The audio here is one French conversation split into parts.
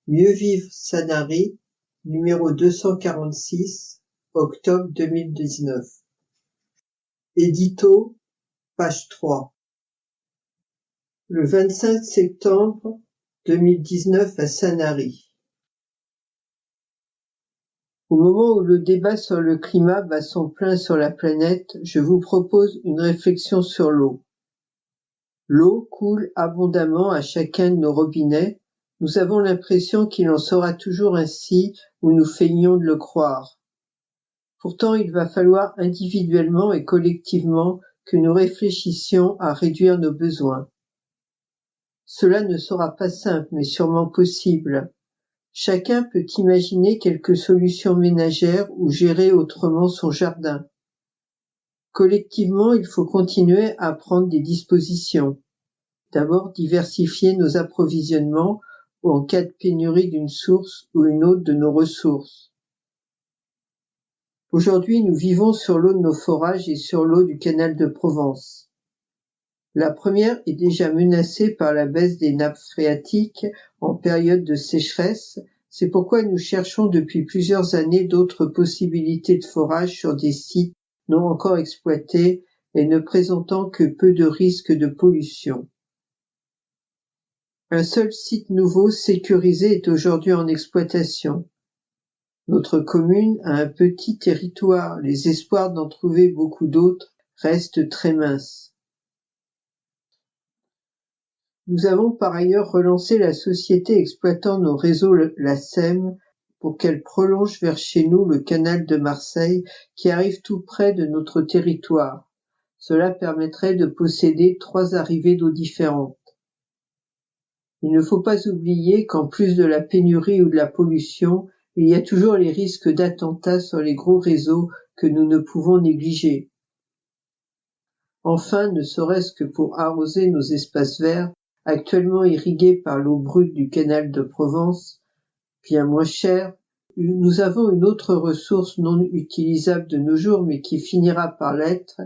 Mieux vivre Sanary, numéro 246, octobre 2019. Édito, page 3. Le 25 septembre 2019 à Sanary. Au moment où le débat sur le climat bat son plein sur la planète, je vous propose une réflexion sur l'eau. L'eau coule abondamment à chacun de nos robinets. Nous avons l'impression qu'il en sera toujours ainsi ou nous feignons de le croire. Pourtant, il va falloir individuellement et collectivement que nous réfléchissions à réduire nos besoins. Cela ne sera pas simple, mais sûrement possible. Chacun peut imaginer quelques solutions ménagères ou gérer autrement son jardin. Collectivement, il faut continuer à prendre des dispositions. D'abord, diversifier nos approvisionnements en cas de pénurie d'une source ou une autre de nos ressources. Aujourd'hui, nous vivons sur l'eau de nos forages et sur l'eau du canal de Provence. La première est déjà menacée par la baisse des nappes phréatiques en période de sécheresse. C'est pourquoi nous cherchons depuis plusieurs années d'autres possibilités de forage sur des sites non encore exploités et ne présentant que peu de risques de pollution. Un seul site nouveau sécurisé est aujourd'hui en exploitation. Notre commune a un petit territoire, les espoirs d'en trouver beaucoup d'autres restent très minces. Nous avons par ailleurs relancé la société exploitant nos réseaux la SEM pour qu'elle prolonge vers chez nous le canal de Marseille qui arrive tout près de notre territoire. Cela permettrait de posséder 3 arrivées d'eau différentes. Il ne faut pas oublier qu'en plus de la pénurie ou de la pollution, il y a toujours les risques d'attentats sur les gros réseaux que nous ne pouvons négliger. Enfin, ne serait-ce que pour arroser nos espaces verts, actuellement irrigués par l'eau brute du canal de Provence, bien moins chère, nous avons une autre ressource non utilisable de nos jours mais qui finira par l'être,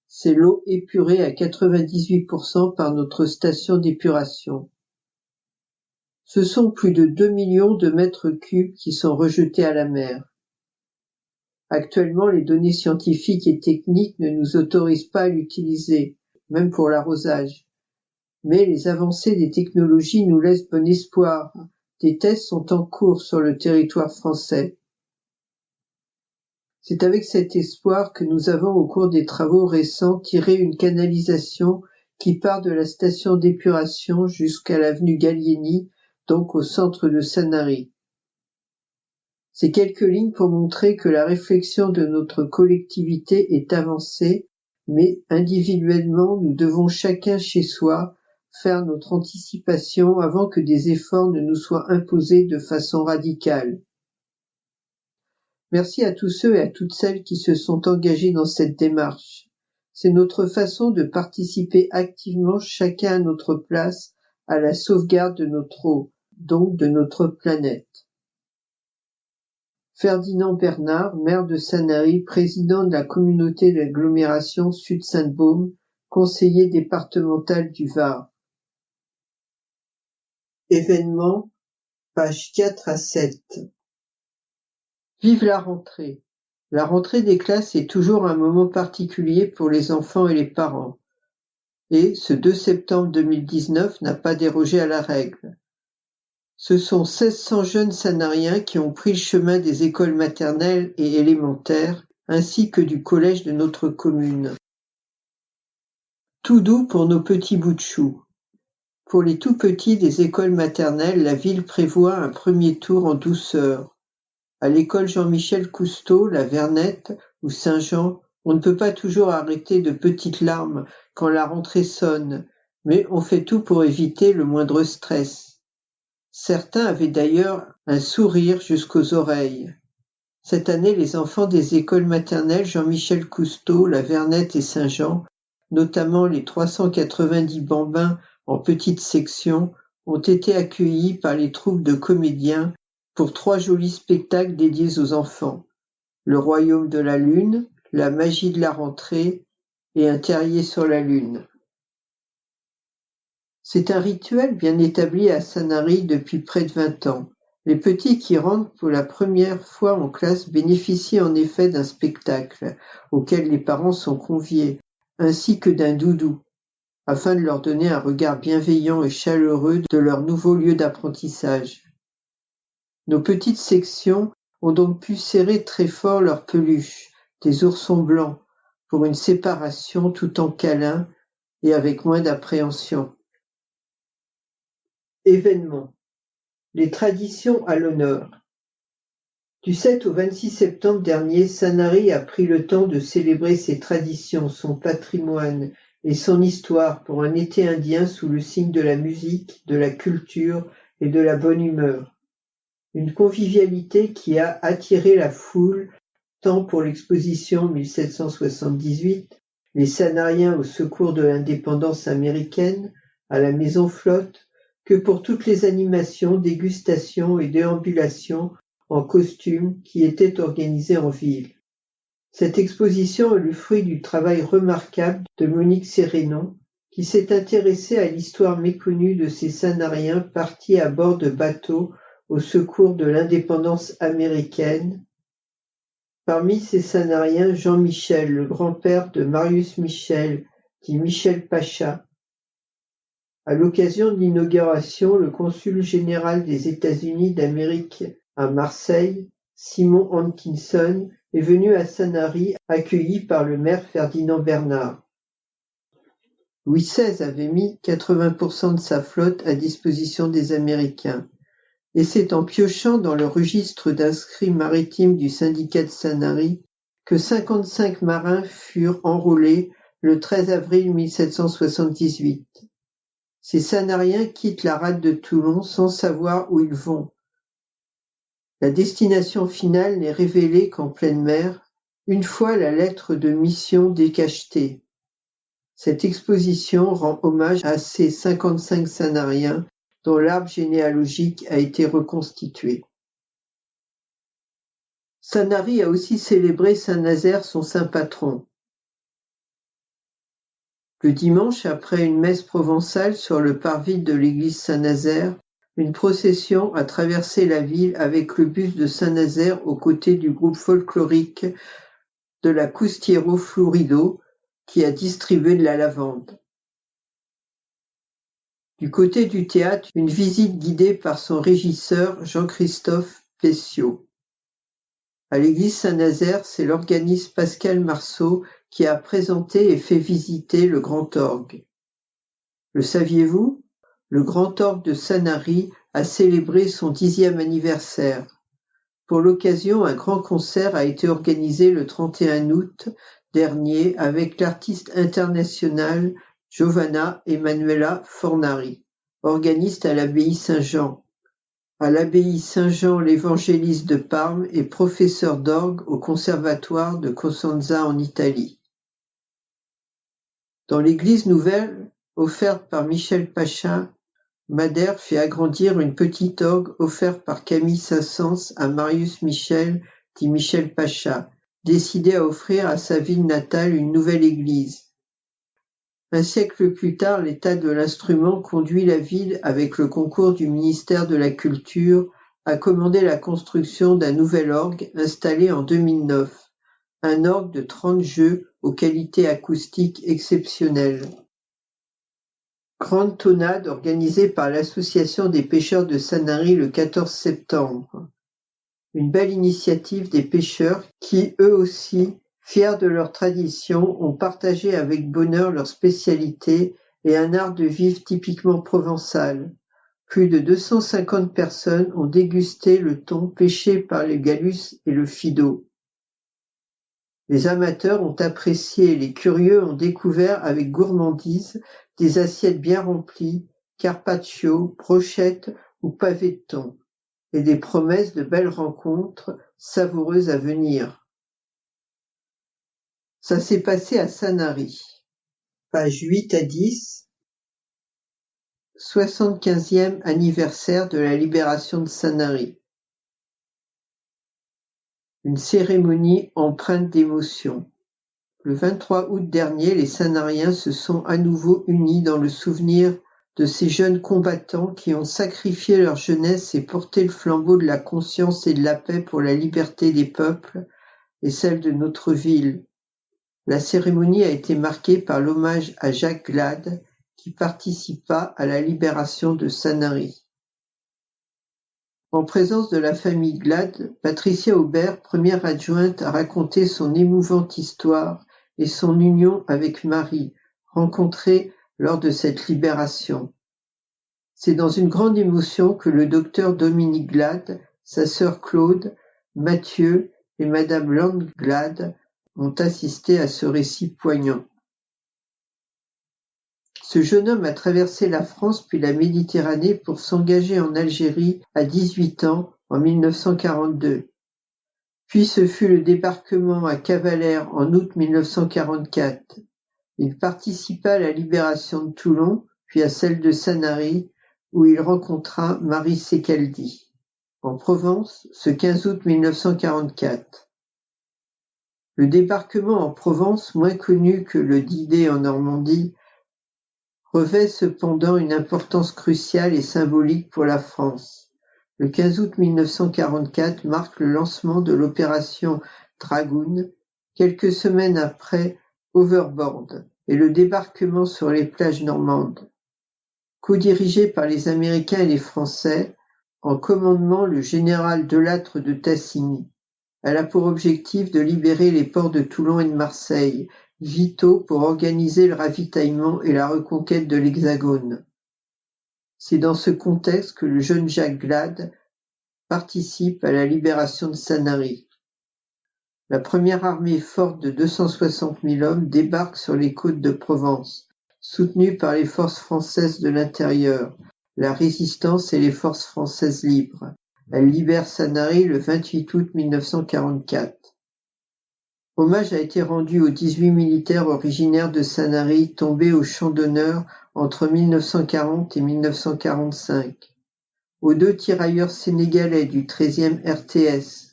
c'est l'eau épurée à 98% par notre station d'épuration. Ce sont plus de 2 millions de mètres cubes qui sont rejetés à la mer. Actuellement, les données scientifiques et techniques ne nous autorisent pas à l'utiliser, même pour l'arrosage. Mais les avancées des technologies nous laissent bon espoir. Des tests sont en cours sur le territoire français. C'est avec cet espoir que nous avons, au cours des travaux récents, tiré une canalisation qui part de la station d'épuration jusqu'à l'avenue Gallieni, donc au centre de Sanary. Ces quelques lignes pour montrer que la réflexion de notre collectivité est avancée, mais individuellement, nous devons chacun chez soi faire notre anticipation avant que des efforts ne nous soient imposés de façon radicale. Merci à tous ceux et à toutes celles qui se sont engagés dans cette démarche. C'est notre façon de participer activement, chacun à notre place, à la sauvegarde de notre eau, donc de notre planète. Ferdinand Bernard, maire de Sanary, président de la communauté d'agglomération Sud-Sainte-Baume, conseiller départemental du Var. Événements, pages 4 à 7. Vive la rentrée. La rentrée des classes est toujours un moment particulier pour les enfants et les parents. Et ce 2 septembre 2019 n'a pas dérogé à la règle. Ce sont 1600 jeunes sanariens qui ont pris le chemin des écoles maternelles et élémentaires, ainsi que du collège de notre commune. Tout doux pour nos petits bouts de chou. Pour les tout petits des écoles maternelles, la ville prévoit un premier tour en douceur. À l'école Jean-Michel Cousteau, la Vernette ou Saint-Jean, on ne peut pas toujours arrêter de petites larmes quand la rentrée sonne, mais on fait tout pour éviter le moindre stress. Certains avaient d'ailleurs un sourire jusqu'aux oreilles. Cette année, les enfants des écoles maternelles Jean-Michel Cousteau, la Vernette et Saint-Jean, notamment les 390 bambins en petite section, ont été accueillis par les troupes de comédiens pour 3 jolis spectacles dédiés aux enfants. Le Royaume de la Lune, La magie de la rentrée et Un terrier sur la Lune. C'est un rituel bien établi à Sanary depuis près de 20 ans. Les petits qui rentrent pour la première fois en classe bénéficient en effet d'un spectacle, auquel les parents sont conviés, ainsi que d'un doudou, afin de leur donner un regard bienveillant et chaleureux de leur nouveau lieu d'apprentissage. Nos petites sections ont donc pu serrer très fort leurs peluches, des oursons blancs, pour une séparation tout en câlin et avec moins d'appréhension. Événements. Les traditions à l'honneur. Du 7 au 26 septembre dernier, Sanary a pris le temps de célébrer ses traditions, son patrimoine et son histoire pour un été indien sous le signe de la musique, de la culture et de la bonne humeur. Une convivialité qui a attiré la foule tant pour l'exposition 1778, les Sanariens au secours de l'indépendance américaine, à la Maison Flotte, que pour toutes les animations, dégustations et déambulations en costume qui étaient organisées en ville. Cette exposition est le fruit du travail remarquable de Monique Sérénon, qui s'est intéressée à l'histoire méconnue de ces Sanariens partis à bord de bateaux au secours de l'indépendance américaine. Parmi ces Sanariens, Jean Michel, le grand-père de Marius Michel, dit Michel Pacha. À l'occasion de l'inauguration, le consul général des États-Unis d'Amérique à Marseille, Simon Hankinson, est venu à Sanary, accueilli par le maire Ferdinand Bernard. Louis XVI avait mis 80% de sa flotte à disposition des Américains. Et c'est en piochant dans le registre d'inscrits maritimes du syndicat de Sanary que 55 marins furent enrôlés le 13 avril 1778. Ces Sanariens quittent la rade de Toulon sans savoir où ils vont. La destination finale n'est révélée qu'en pleine mer, une fois la lettre de mission décachetée. Cette exposition rend hommage à ces 55 Sanariens dont l'arbre généalogique a été reconstitué. Sanary a aussi célébré Saint-Nazaire, son saint patron. Le dimanche, après une messe provençale sur le parvis de l'église Saint-Nazaire, une procession a traversé la ville avec le bus de Saint-Nazaire aux côtés du groupe folklorique de la Custiero Florido qui a distribué de la lavande. Du côté du théâtre, une visite guidée par son régisseur Jean-Christophe Pessiot. À l'église Saint-Nazaire, c'est l'organiste Pascal Marceau qui a présenté et fait visiter le grand orgue. Le saviez-vous? Le grand orgue de Sanary a célébré son 10e anniversaire. Pour l'occasion, un grand concert a été organisé le 31 août dernier avec l'artiste internationale Giovanna Emanuela Fornari, organiste à l'abbaye Saint-Jean. À l'abbaye Saint-Jean l'Évangéliste de Parme et professeur d'orgue au conservatoire de Cosenza en Italie. Dans l'église nouvelle, offerte par Michel Pacha, Madère fait agrandir une petite orgue offerte par Camille Saint-Saëns à Marius Michel, dit Michel Pacha, décidé à offrir à sa ville natale une nouvelle église. Un siècle plus tard, l'état de l'instrument conduit la ville, avec le concours du ministère de la Culture, à commander la construction d'un nouvel orgue installé en 2009, un orgue de 30 jeux aux qualités acoustiques exceptionnelles. Grande tonade organisée par l'Association des pêcheurs de Sanary le 14 septembre. Une belle initiative des pêcheurs qui, eux aussi, fiers de leur tradition, ont partagé avec bonheur leur spécialité et un art de vivre typiquement provençal. Plus de 250 personnes ont dégusté le thon pêché par le Gallus et le Fido. Les amateurs ont apprécié et les curieux ont découvert avec gourmandise des assiettes bien remplies, carpaccio, brochettes ou pavés de thon, et des promesses de belles rencontres savoureuses à venir. Ça s'est passé à Sanary. Pages 8 à 10. 75e anniversaire de la libération de Sanary. Une cérémonie empreinte d'émotion. Le 23 août dernier, les Sanariens se sont à nouveau unis dans le souvenir de ces jeunes combattants qui ont sacrifié leur jeunesse et porté le flambeau de la conscience et de la paix pour la liberté des peuples et celle de notre ville. La cérémonie a été marquée par l'hommage à Jacques Glade, qui participa à la libération de Sanary. En présence de la famille Glade, Patricia Aubert, première adjointe, a raconté son émouvante histoire et son union avec Marie, rencontrée lors de cette libération. C'est dans une grande émotion que le docteur Dominique Glade, sa sœur Claude, Mathieu et madame Land Glade ont assisté à ce récit poignant. Ce jeune homme a traversé la France puis la Méditerranée pour s'engager en Algérie à 18 ans en 1942. Puis ce fut le débarquement à Cavalère en août 1944. Il participa à la libération de Toulon, puis à celle de Sanary, où il rencontra Marie Secaldi, en Provence, ce 15 août 1944. Le débarquement en Provence, moins connu que le D-Day en Normandie, revêt cependant une importance cruciale et symbolique pour la France. Le 15 août 1944 marque le lancement de l'opération Dragoon, quelques semaines après Overboard, et le débarquement sur les plages normandes. Co-dirigé par les Américains et les Français, en commandement le général Delattre de Tassigny. Elle a pour objectif de libérer les ports de Toulon et de Marseille, vitaux pour organiser le ravitaillement et la reconquête de l'Hexagone. C'est dans ce contexte que le jeune Jacques Glade participe à la libération de Sanary. La première armée forte de 260 000 hommes débarque sur les côtes de Provence, soutenue par les forces françaises de l'intérieur, la Résistance et les forces françaises libres. Elle libère Sanary le 28 août 1944. Hommage a été rendu aux 18 militaires originaires de Sanary tombés au champ d'honneur entre 1940 et 1945, aux 2 tirailleurs sénégalais du 13e RTS,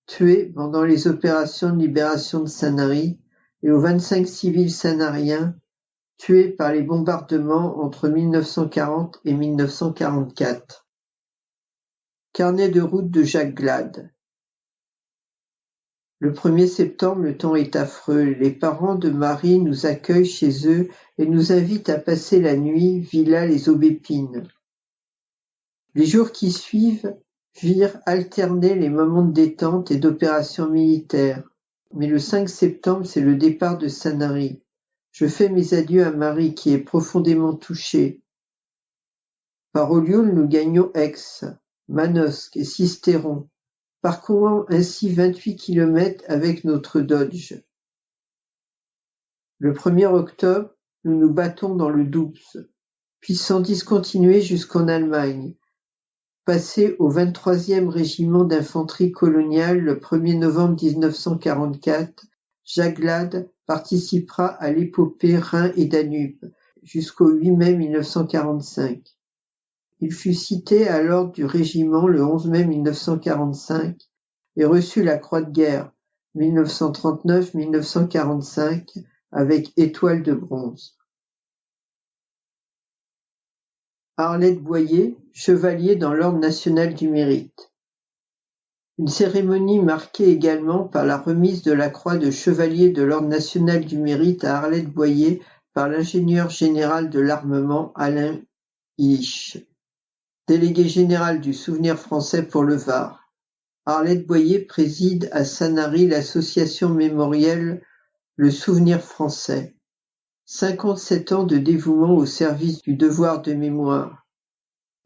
tués pendant les opérations de libération de Sanary, et aux 25 civils sanariens, tués par les bombardements entre 1940 et 1944. Carnet de route de Jacques Glade. Le 1er septembre, le temps est affreux. Les parents de Marie nous accueillent chez eux et nous invitent à passer la nuit villa les Aubépines. Les jours qui suivent virent alterner les moments de détente et d'opérations militaires. Mais le 5 septembre, c'est le départ de Sanary. Je fais mes adieux à Marie qui est profondément touchée. Par Ollioules, nous gagnons Aix, Manosque et Sisteron, parcourant ainsi 28 kilomètres avec notre Dodge. Le 1er octobre, nous nous battons dans le Doubs, puis sans discontinuer jusqu'en Allemagne. Passé au 23e régiment d'infanterie coloniale le 1er novembre 1944, Jacques Glade participera à l'épopée Rhin et Danube jusqu'au 8 mai 1945. Il fut cité à l'ordre du régiment le 11 mai 1945 et reçut la Croix de guerre 1939-1945 avec étoile de bronze. Arlette Boyer, chevalier dans l'Ordre national du mérite. Une cérémonie marquée également par la remise de la croix de chevalier de l'Ordre national du mérite à Arlette Boyer par l'ingénieur général de l'armement Alain Illich, délégué général du Souvenir français pour le Var. Arlette Boyer préside à Sanary l'association mémorielle Le Souvenir français. 57 ans de dévouement au service du devoir de mémoire.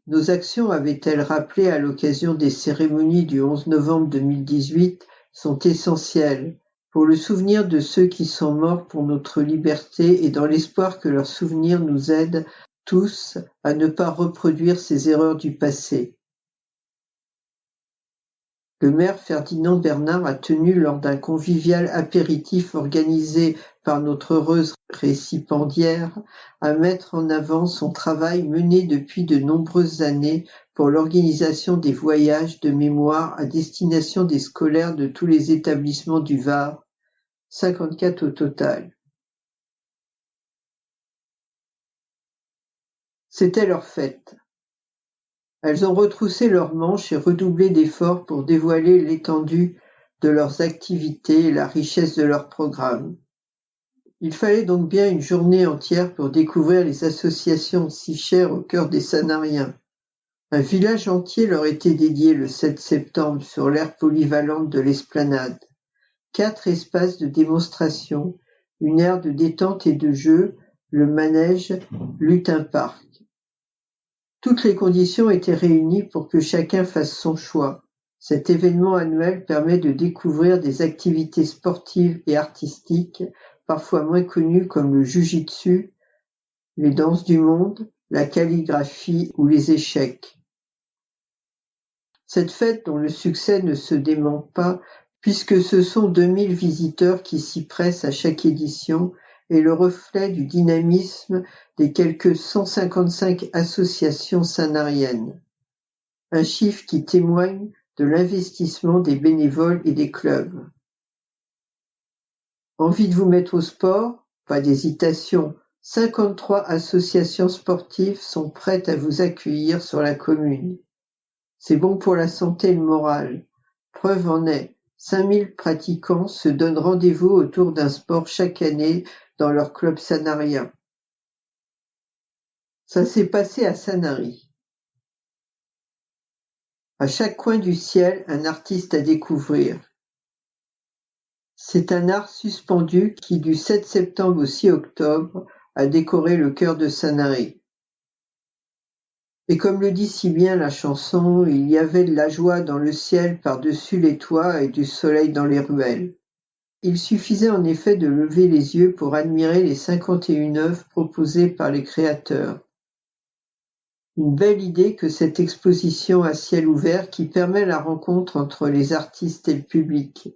Nos actions, avait-elle rappelé à l'occasion des cérémonies du 11 novembre 2018, sont essentielles pour le souvenir de ceux qui sont morts pour notre liberté et dans l'espoir que leurs souvenirs nous aident tous à ne pas reproduire ces erreurs du passé. Le maire Ferdinand Bernard a tenu lors d'un convivial apéritif organisé par notre heureuse récipiendaire à mettre en avant son travail mené depuis de nombreuses années pour l'organisation des voyages de mémoire à destination des scolaires de tous les établissements du Var, 54 au total. C'était leur fête. Elles ont retroussé leurs manches et redoublé d'efforts pour dévoiler l'étendue de leurs activités et la richesse de leur programme. Il fallait donc bien une journée entière pour découvrir les associations si chères au cœur des Sanariens. Un village entier leur était dédié le 7 septembre sur l'aire polyvalente de l'Esplanade. 4 espaces de démonstration, une aire de détente et de jeu, le manège, lutin park. Toutes les conditions étaient réunies pour que chacun fasse son choix. Cet événement annuel permet de découvrir des activités sportives et artistiques, parfois moins connues comme le jujitsu, les danses du monde, la calligraphie ou les échecs. Cette fête dont le succès ne se dément pas, puisque ce sont 2000 visiteurs qui s'y pressent à chaque édition, est le reflet du dynamisme des quelques 155 associations sanariennes. Un chiffre qui témoigne de l'investissement des bénévoles et des clubs. Envie de vous mettre au sport? Pas d'hésitation. 53 associations sportives sont prêtes à vous accueillir sur la commune. C'est bon pour la santé et le moral. Preuve en est, 5000 pratiquants se donnent rendez-vous autour d'un sport chaque année dans leur club sanarien. Ça s'est passé à Sanary. À chaque coin du ciel, un artiste à découvrir. C'est un art suspendu qui, du 7 septembre au 6 octobre, a décoré le cœur de Sanary. Et comme le dit si bien la chanson, il y avait de la joie dans le ciel par-dessus les toits et du soleil dans les ruelles. Il suffisait en effet de lever les yeux pour admirer les 51 œuvres proposées par les créateurs. Une belle idée que cette exposition à ciel ouvert qui permet la rencontre entre les artistes et le public.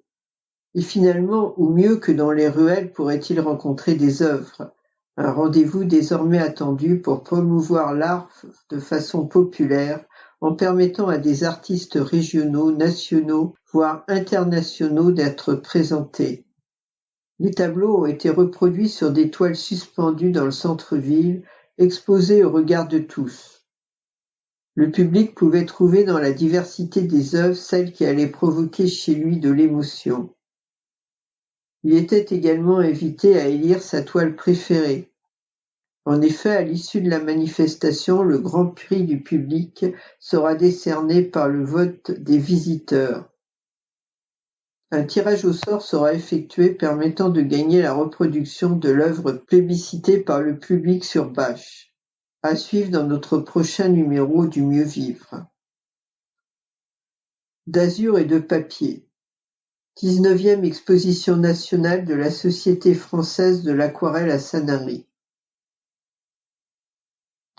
Et finalement, où mieux que dans les ruelles pourrait-il rencontrer des œuvres? Un rendez-vous désormais attendu pour promouvoir l'art de façon populaire en permettant à des artistes régionaux, nationaux, voire internationaux d'être présentés. Les tableaux ont été reproduits sur des toiles suspendues dans le centre-ville, exposés au regard de tous. Le public pouvait trouver dans la diversité des œuvres celle qui allait provoquer chez lui de l'émotion. Il était également invité à élire sa toile préférée. En effet, à l'issue de la manifestation, le grand prix du public sera décerné par le vote des visiteurs. Un tirage au sort sera effectué permettant de gagner la reproduction de l'œuvre plébiscitée par le public sur bâche. À suivre dans notre prochain numéro du Mieux Vivre. D'azur et de papier. 19e exposition nationale de la Société française de l'aquarelle à Sanary.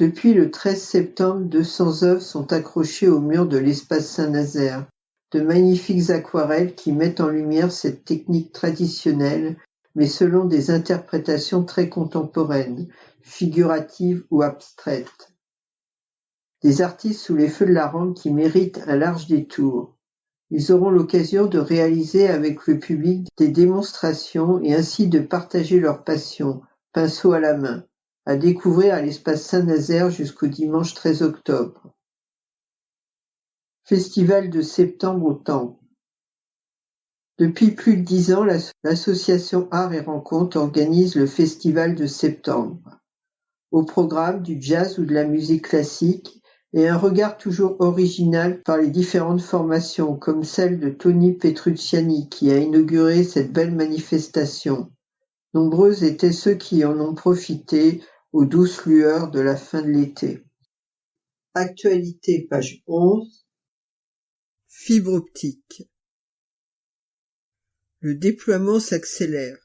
Depuis le 13 septembre, 200 œuvres sont accrochées au mur de l'espace Saint-Nazaire. De magnifiques aquarelles qui mettent en lumière cette technique traditionnelle, mais selon des interprétations très contemporaines, figuratives ou abstraites. Des artistes sous les feux de la rampe qui méritent un large détour. Ils auront l'occasion de réaliser avec le public des démonstrations et ainsi de partager leur passion, pinceau à la main, à découvrir à l'espace Saint-Nazaire jusqu'au dimanche 13 octobre. Festival de septembre au Temple. Depuis plus de 10 ans, l'association Art et Rencontres organise le Festival de septembre. Au programme du jazz ou de la musique classique et un regard toujours original par les différentes formations comme celle de Tony Petrucciani qui a inauguré cette belle manifestation. Nombreux étaient ceux qui en ont profité aux douces lueurs de la fin de l'été. Actualité, page 11. Fibre optique. Le déploiement s'accélère.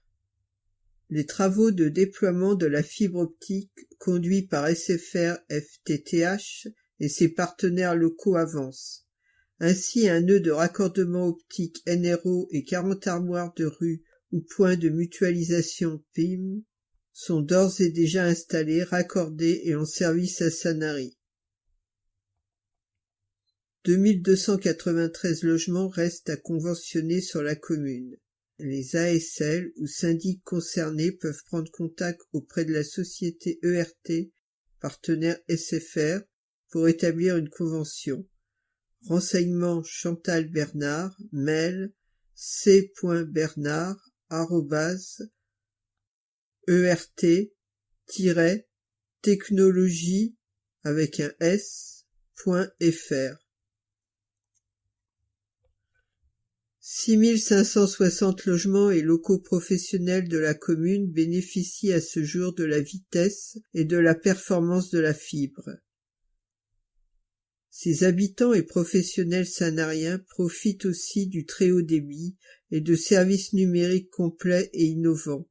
Les travaux de déploiement de la fibre optique conduits par SFR FTTH et ses partenaires locaux avancent. Ainsi, un nœud de raccordement optique NRO et 40 armoires de rue ou points de mutualisation PIM sont d'ores et déjà installés, raccordés et en service à Sanary. 2293 logements restent à conventionner sur la commune. Les ASL ou syndics concernés peuvent prendre contact auprès de la société ERT partenaire SFR, pour établir une convention. Renseignements Chantal Bernard, mail c.bernard@ert-technologie avec un s.fr. 6560 logements et locaux professionnels de la commune bénéficient à ce jour de la vitesse et de la performance de la fibre. Ces habitants et professionnels sanariens profitent aussi du très haut débit et de services numériques complets et innovants.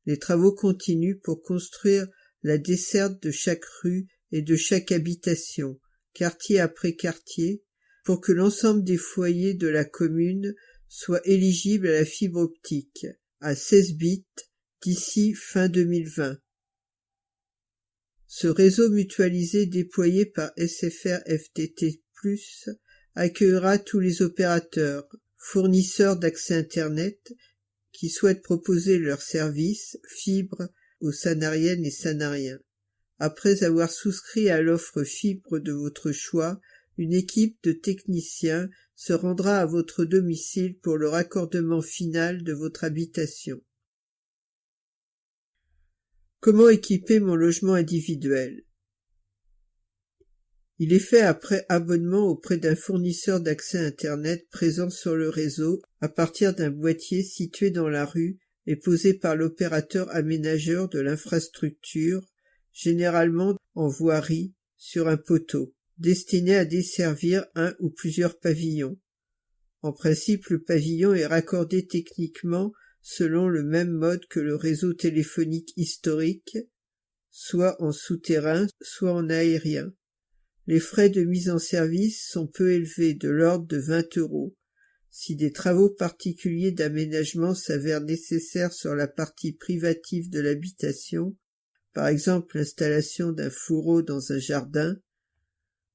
Les travaux continuent pour construire la desserte de chaque rue et de chaque habitation, quartier après quartier, pour que l'ensemble des foyers de la commune soient éligibles à la fibre optique, à 16 bits, d'ici fin 2020. Ce réseau mutualisé déployé par SFR FTT+, accueillera tous les opérateurs, fournisseurs d'accès Internet, qui souhaitent proposer leurs services fibre aux sanariennes et sanariens. Après avoir souscrit à l'offre fibre de votre choix, une équipe de techniciens se rendra à votre domicile pour le raccordement final de votre habitation. Comment équiper mon logement individuel? Il est fait après abonnement auprès d'un fournisseur d'accès Internet présent sur le réseau à partir d'un boîtier situé dans la rue et posé par l'opérateur aménageur de l'infrastructure, généralement en voirie, sur un poteau, destiné à desservir un ou plusieurs pavillons. En principe, le pavillon est raccordé techniquement selon le même mode que le réseau téléphonique historique, soit en souterrain, soit en aérien. Les frais de mise en service sont peu élevés, de l'ordre de 20 €. Si des travaux particuliers d'aménagement s'avèrent nécessaires sur la partie privative de l'habitation, par exemple l'installation d'un fourreau dans un jardin,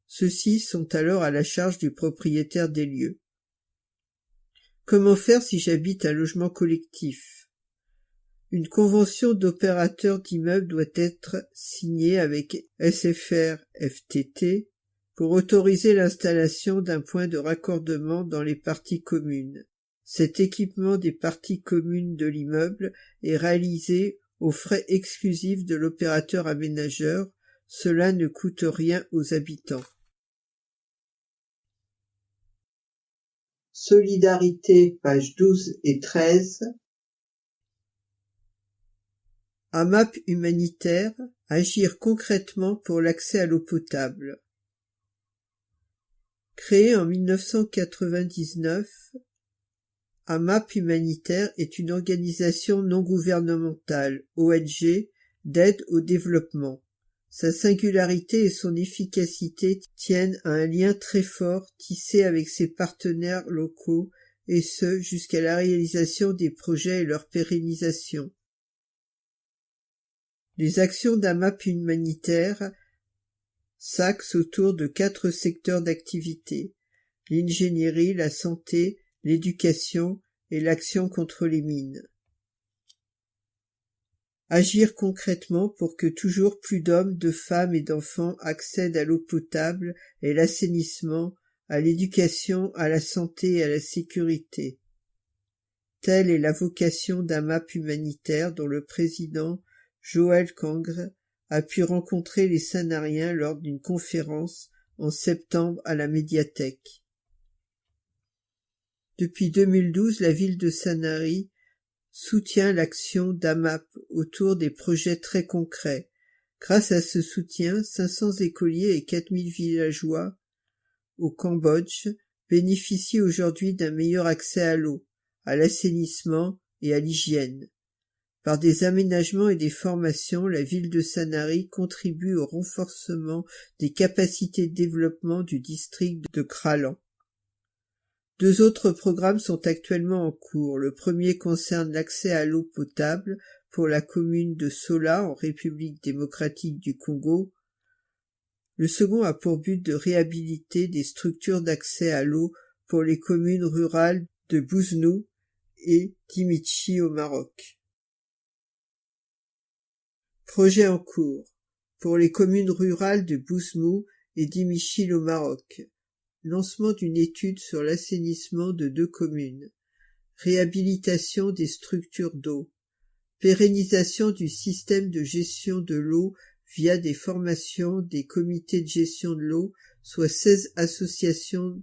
ceux-ci sont alors à la charge du propriétaire des lieux. Comment faire si j'habite un logement collectif? Une convention d'opérateur d'immeuble doit être signée avec SFR FTT pour autoriser l'installation d'un point de raccordement dans les parties communes. Cet équipement des parties communes de l'immeuble est réalisé aux frais exclusifs de l'opérateur aménageur. Cela ne coûte rien aux habitants. Solidarité, pages 12 et 13. AMAP humanitaire, agir concrètement pour l'accès à l'eau potable. Créé en 1999, AMAP humanitaire est une organisation non gouvernementale, ONG, d'aide au développement. Sa singularité et son efficacité tiennent à un lien très fort tissé avec ses partenaires locaux, et ce jusqu'à la réalisation des projets et leur pérennisation. Les actions d'AMAP humanitaire s'axent autour de 4 secteurs d'activité: l'ingénierie, la santé, l'éducation et l'action contre les mines. Agir concrètement pour que toujours plus d'hommes, de femmes et d'enfants accèdent à l'eau potable et l'assainissement, à l'éducation, à la santé et à la sécurité. Telle est la vocation d'AMAP humanitaire dont le président, Joël Cangre, a pu rencontrer les Sanariens lors d'une conférence en septembre à la médiathèque. Depuis 2012, la ville de Sanary soutient l'action d'AMAP autour des projets très concrets. Grâce à ce soutien, 500 écoliers et 4000 villageois au Cambodge bénéficient aujourd'hui d'un meilleur accès à l'eau, à l'assainissement et à l'hygiène. Par des aménagements et des formations, la ville de Sanary contribue au renforcement des capacités de développement du district de Kralan. 2 autres programmes sont actuellement en cours. Le premier concerne l'accès à l'eau potable pour la commune de Sola en République démocratique du Congo. Le second a pour but de réhabiliter des structures d'accès à l'eau pour les communes rurales de Bouznou et Timitchi au Maroc. Projet en cours. pour les communes rurales de Bouzemou et d'Imichil au Maroc. Lancement d'une étude sur l'assainissement de 2 communes. Réhabilitation des structures d'eau. Pérennisation du système de gestion de l'eau via des formations des comités de gestion de l'eau, soit 16 associations.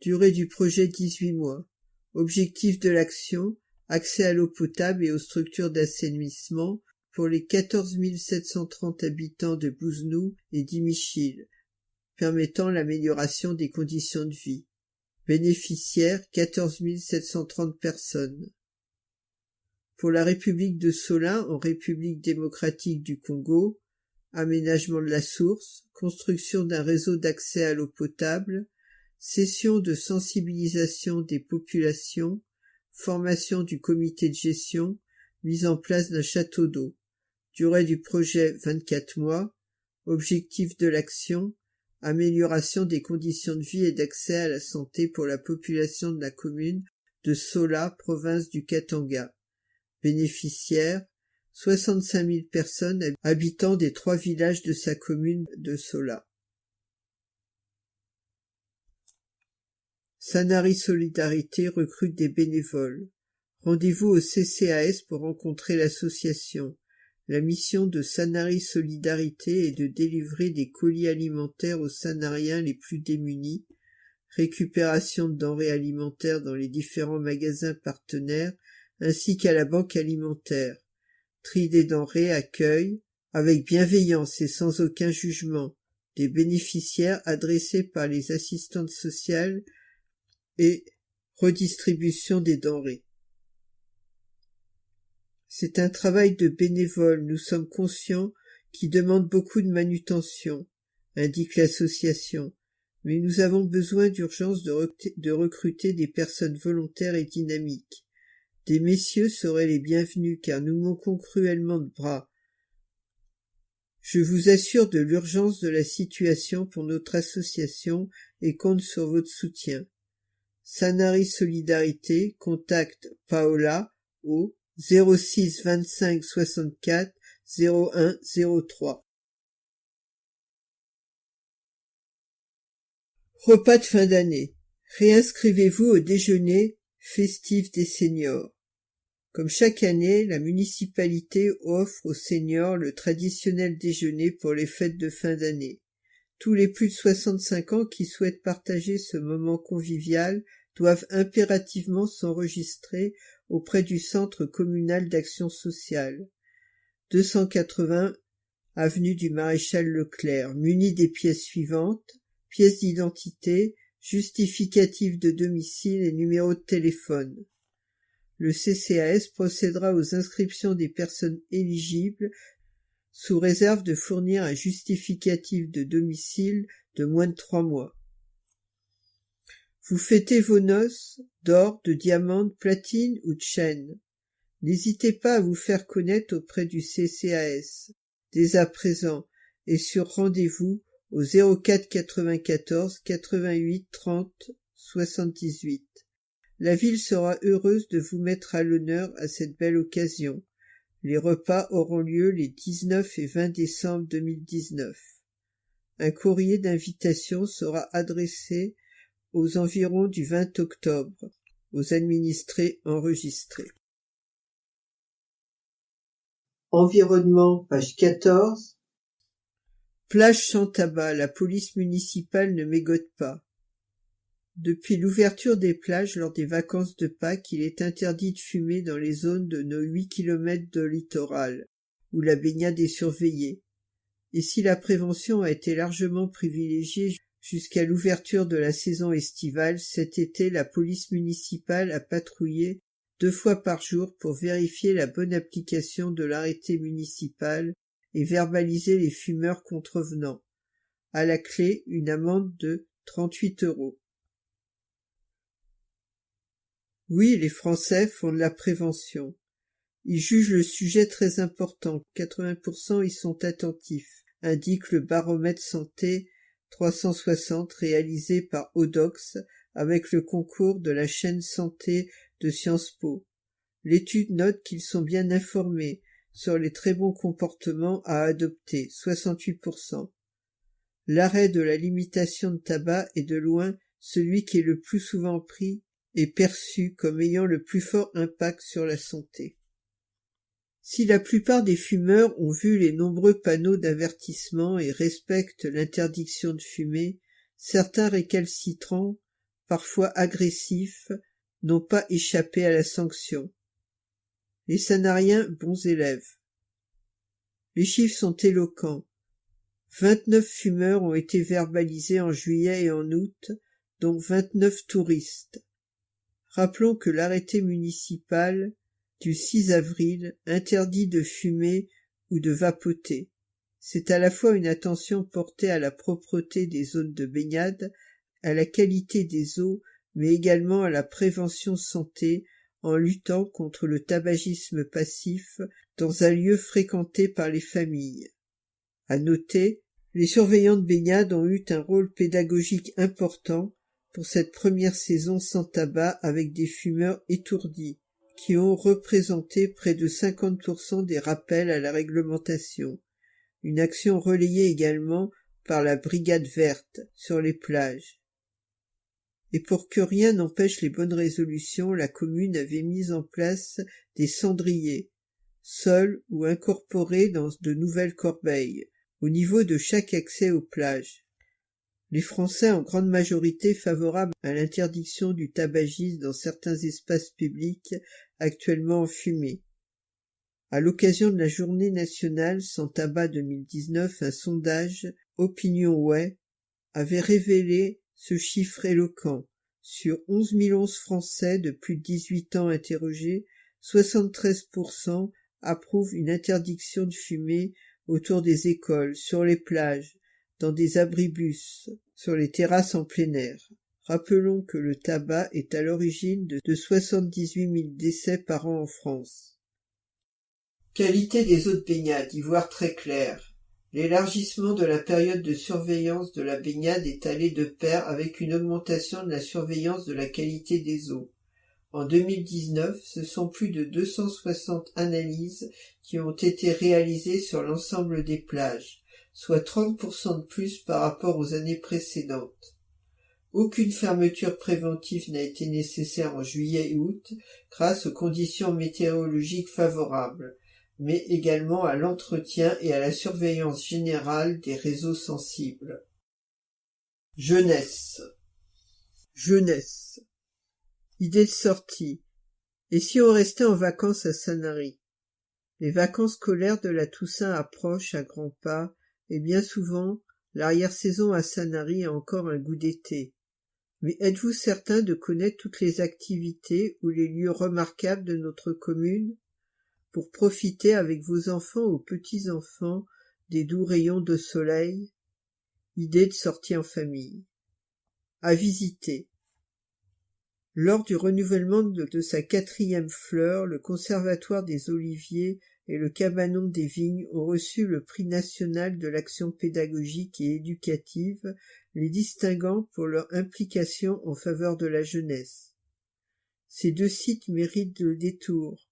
Durée du projet 18 mois. Objectif de l'action, accès à l'eau potable et aux structures d'assainissement pour les 14 730 habitants de Bouzemou et d'Imichil, permettant l'amélioration des conditions de vie. Bénéficiaires 14 730 personnes. Pour la République de Sola en République démocratique du Congo, aménagement de la source, construction d'un réseau d'accès à l'eau potable, session de sensibilisation des populations, formation du comité de gestion, mise en place d'un château d'eau. Durée du projet 24 mois, objectif de l'action, amélioration des conditions de vie et d'accès à la santé pour la population de la commune de Sola, province du Katanga. Bénéficiaires, 65 000 personnes habitant des 3 villages de sa commune de Sola. Sanary Solidarité recrute des bénévoles. Rendez-vous au CCAS pour rencontrer l'association. La mission de Sanary Solidarité est de délivrer des colis alimentaires aux Sanariens les plus démunis, récupération de denrées alimentaires dans les différents magasins partenaires ainsi qu'à la banque alimentaire, tri des denrées, accueil, avec bienveillance et sans aucun jugement, des bénéficiaires adressés par les assistantes sociales et redistribution des denrées. C'est un travail de bénévole, nous sommes conscients, qui demande beaucoup de manutention, indique l'association, mais nous avons besoin d'urgence de recruter des personnes volontaires et dynamiques. Des messieurs seraient les bienvenus car nous manquons cruellement de bras. Je vous assure de l'urgence de la situation pour notre association et compte sur votre soutien. Sanary Solidarité, contact Paola au 06 25 64 01 03. Repas de fin d'année. Réinscrivez-vous au déjeuner festif des seniors. Comme chaque année, la municipalité offre aux seniors le traditionnel déjeuner pour les fêtes de fin d'année. Tous les plus de 65 ans qui souhaitent partager ce moment convivial doivent impérativement s'enregistrer auprès du Centre communal d'action sociale, 280 avenue du Maréchal Leclerc, munis des pièces suivantes, pièce d'identité, justificatif de domicile et numéro de téléphone. Le CCAS procédera aux inscriptions des personnes éligibles sous réserve de fournir un justificatif de domicile de moins de 3 mois. Vous fêtez vos noces d'or, de diamant, de platine ou de chêne. N'hésitez pas à vous faire connaître auprès du CCAS dès à présent et sur rendez-vous au 04 94 88 30 78. La ville sera heureuse de vous mettre à l'honneur à cette belle occasion. Les repas auront lieu les 19 et 20 décembre 2019. Un courrier d'invitation sera adressé aux environs du 20 octobre, aux administrés enregistrés. Environnement, page 14. Plage sans tabac, la police municipale ne mégote pas. Depuis l'ouverture des plages lors des vacances de Pâques, il est interdit de fumer dans les zones de nos 8 km de littoral, où la baignade est surveillée. Et si la prévention a été largement privilégiée jusqu'à l'ouverture de la saison estivale, cet été, la police municipale a patrouillé 2 fois par jour pour vérifier la bonne application de l'arrêté municipal et verbaliser les fumeurs contrevenants. À la clé, une amende de 38 €. Oui, les Français font de la prévention. Ils jugent le sujet très important, 80% y sont attentifs, indique le baromètre santé 360 réalisé par Odox avec le concours de la chaîne santé de Sciences Po. L'étude note qu'ils sont bien informés, sur les très bons comportements à adopter, 68%. L'arrêt de la limitation de tabac est de loin celui qui est le plus souvent pris et perçu comme ayant le plus fort impact sur la santé. Si la plupart des fumeurs ont vu les nombreux panneaux d'avertissement et respectent l'interdiction de fumer, certains récalcitrants, parfois agressifs, n'ont pas échappé à la sanction. Les Sanariens, bons élèves. Les chiffres sont éloquents. 29 fumeurs ont été verbalisés en juillet et en août, dont 29 touristes. Rappelons que l'arrêté municipal du 6 avril interdit de fumer ou de vapoter. C'est à la fois une attention portée à la propreté des zones de baignade, à la qualité des eaux, mais également à la prévention santé en luttant contre le tabagisme passif dans un lieu fréquenté par les familles. À noter, les surveillants de baignade ont eu un rôle pédagogique important pour cette première saison sans tabac avec des fumeurs étourdis, qui ont représenté près de 50% des rappels à la réglementation. Une action relayée également par la brigade verte sur les plages. Et pour que rien n'empêche les bonnes résolutions, la commune avait mis en place des cendriers, seuls ou incorporés dans de nouvelles corbeilles, au niveau de chaque accès aux plages. Les Français en grande majorité favorables à l'interdiction du tabagisme dans certains espaces publics actuellement enfumés. À l'occasion de la journée nationale sans tabac 2019, un sondage OpinionWay avait révélé ce chiffre éloquent. Sur 11 011 Français de plus de 18 ans interrogés, 73% approuvent une interdiction de fumer autour des écoles, sur les plages, dans des abribus, sur les terrasses en plein air. Rappelons que le tabac est à l'origine de 78 000 décès par an en France. Qualité des eaux de baignade, ivoire très clair. L'élargissement de la période de surveillance de la baignade est allé de pair avec une augmentation de la surveillance de la qualité des eaux. En 2019, ce sont plus de 260 analyses qui ont été réalisées sur l'ensemble des plages, soit 30% de plus par rapport aux années précédentes. Aucune fermeture préventive n'a été nécessaire en juillet et août grâce aux conditions météorologiques favorables, mais également à l'entretien et à la surveillance générale des réseaux sensibles. Jeunesse. Idée de sortie. Et si on restait en vacances à Sanary? Les vacances scolaires de la Toussaint approchent à grands pas, et bien souvent, l'arrière-saison à Sanary a encore un goût d'été. Mais êtes-vous certain de connaître toutes les activités ou les lieux remarquables de notre commune? Pour profiter avec vos enfants ou petits-enfants des doux rayons de soleil? Idée de sortie en famille. À visiter. Lors du renouvellement de sa 4e fleur, le Conservatoire des Oliviers et le Cabanon des Vignes ont reçu le prix national de l'action pédagogique et éducative, les distinguant pour leur implication en faveur de la jeunesse. Ces 2 sites méritent le détour.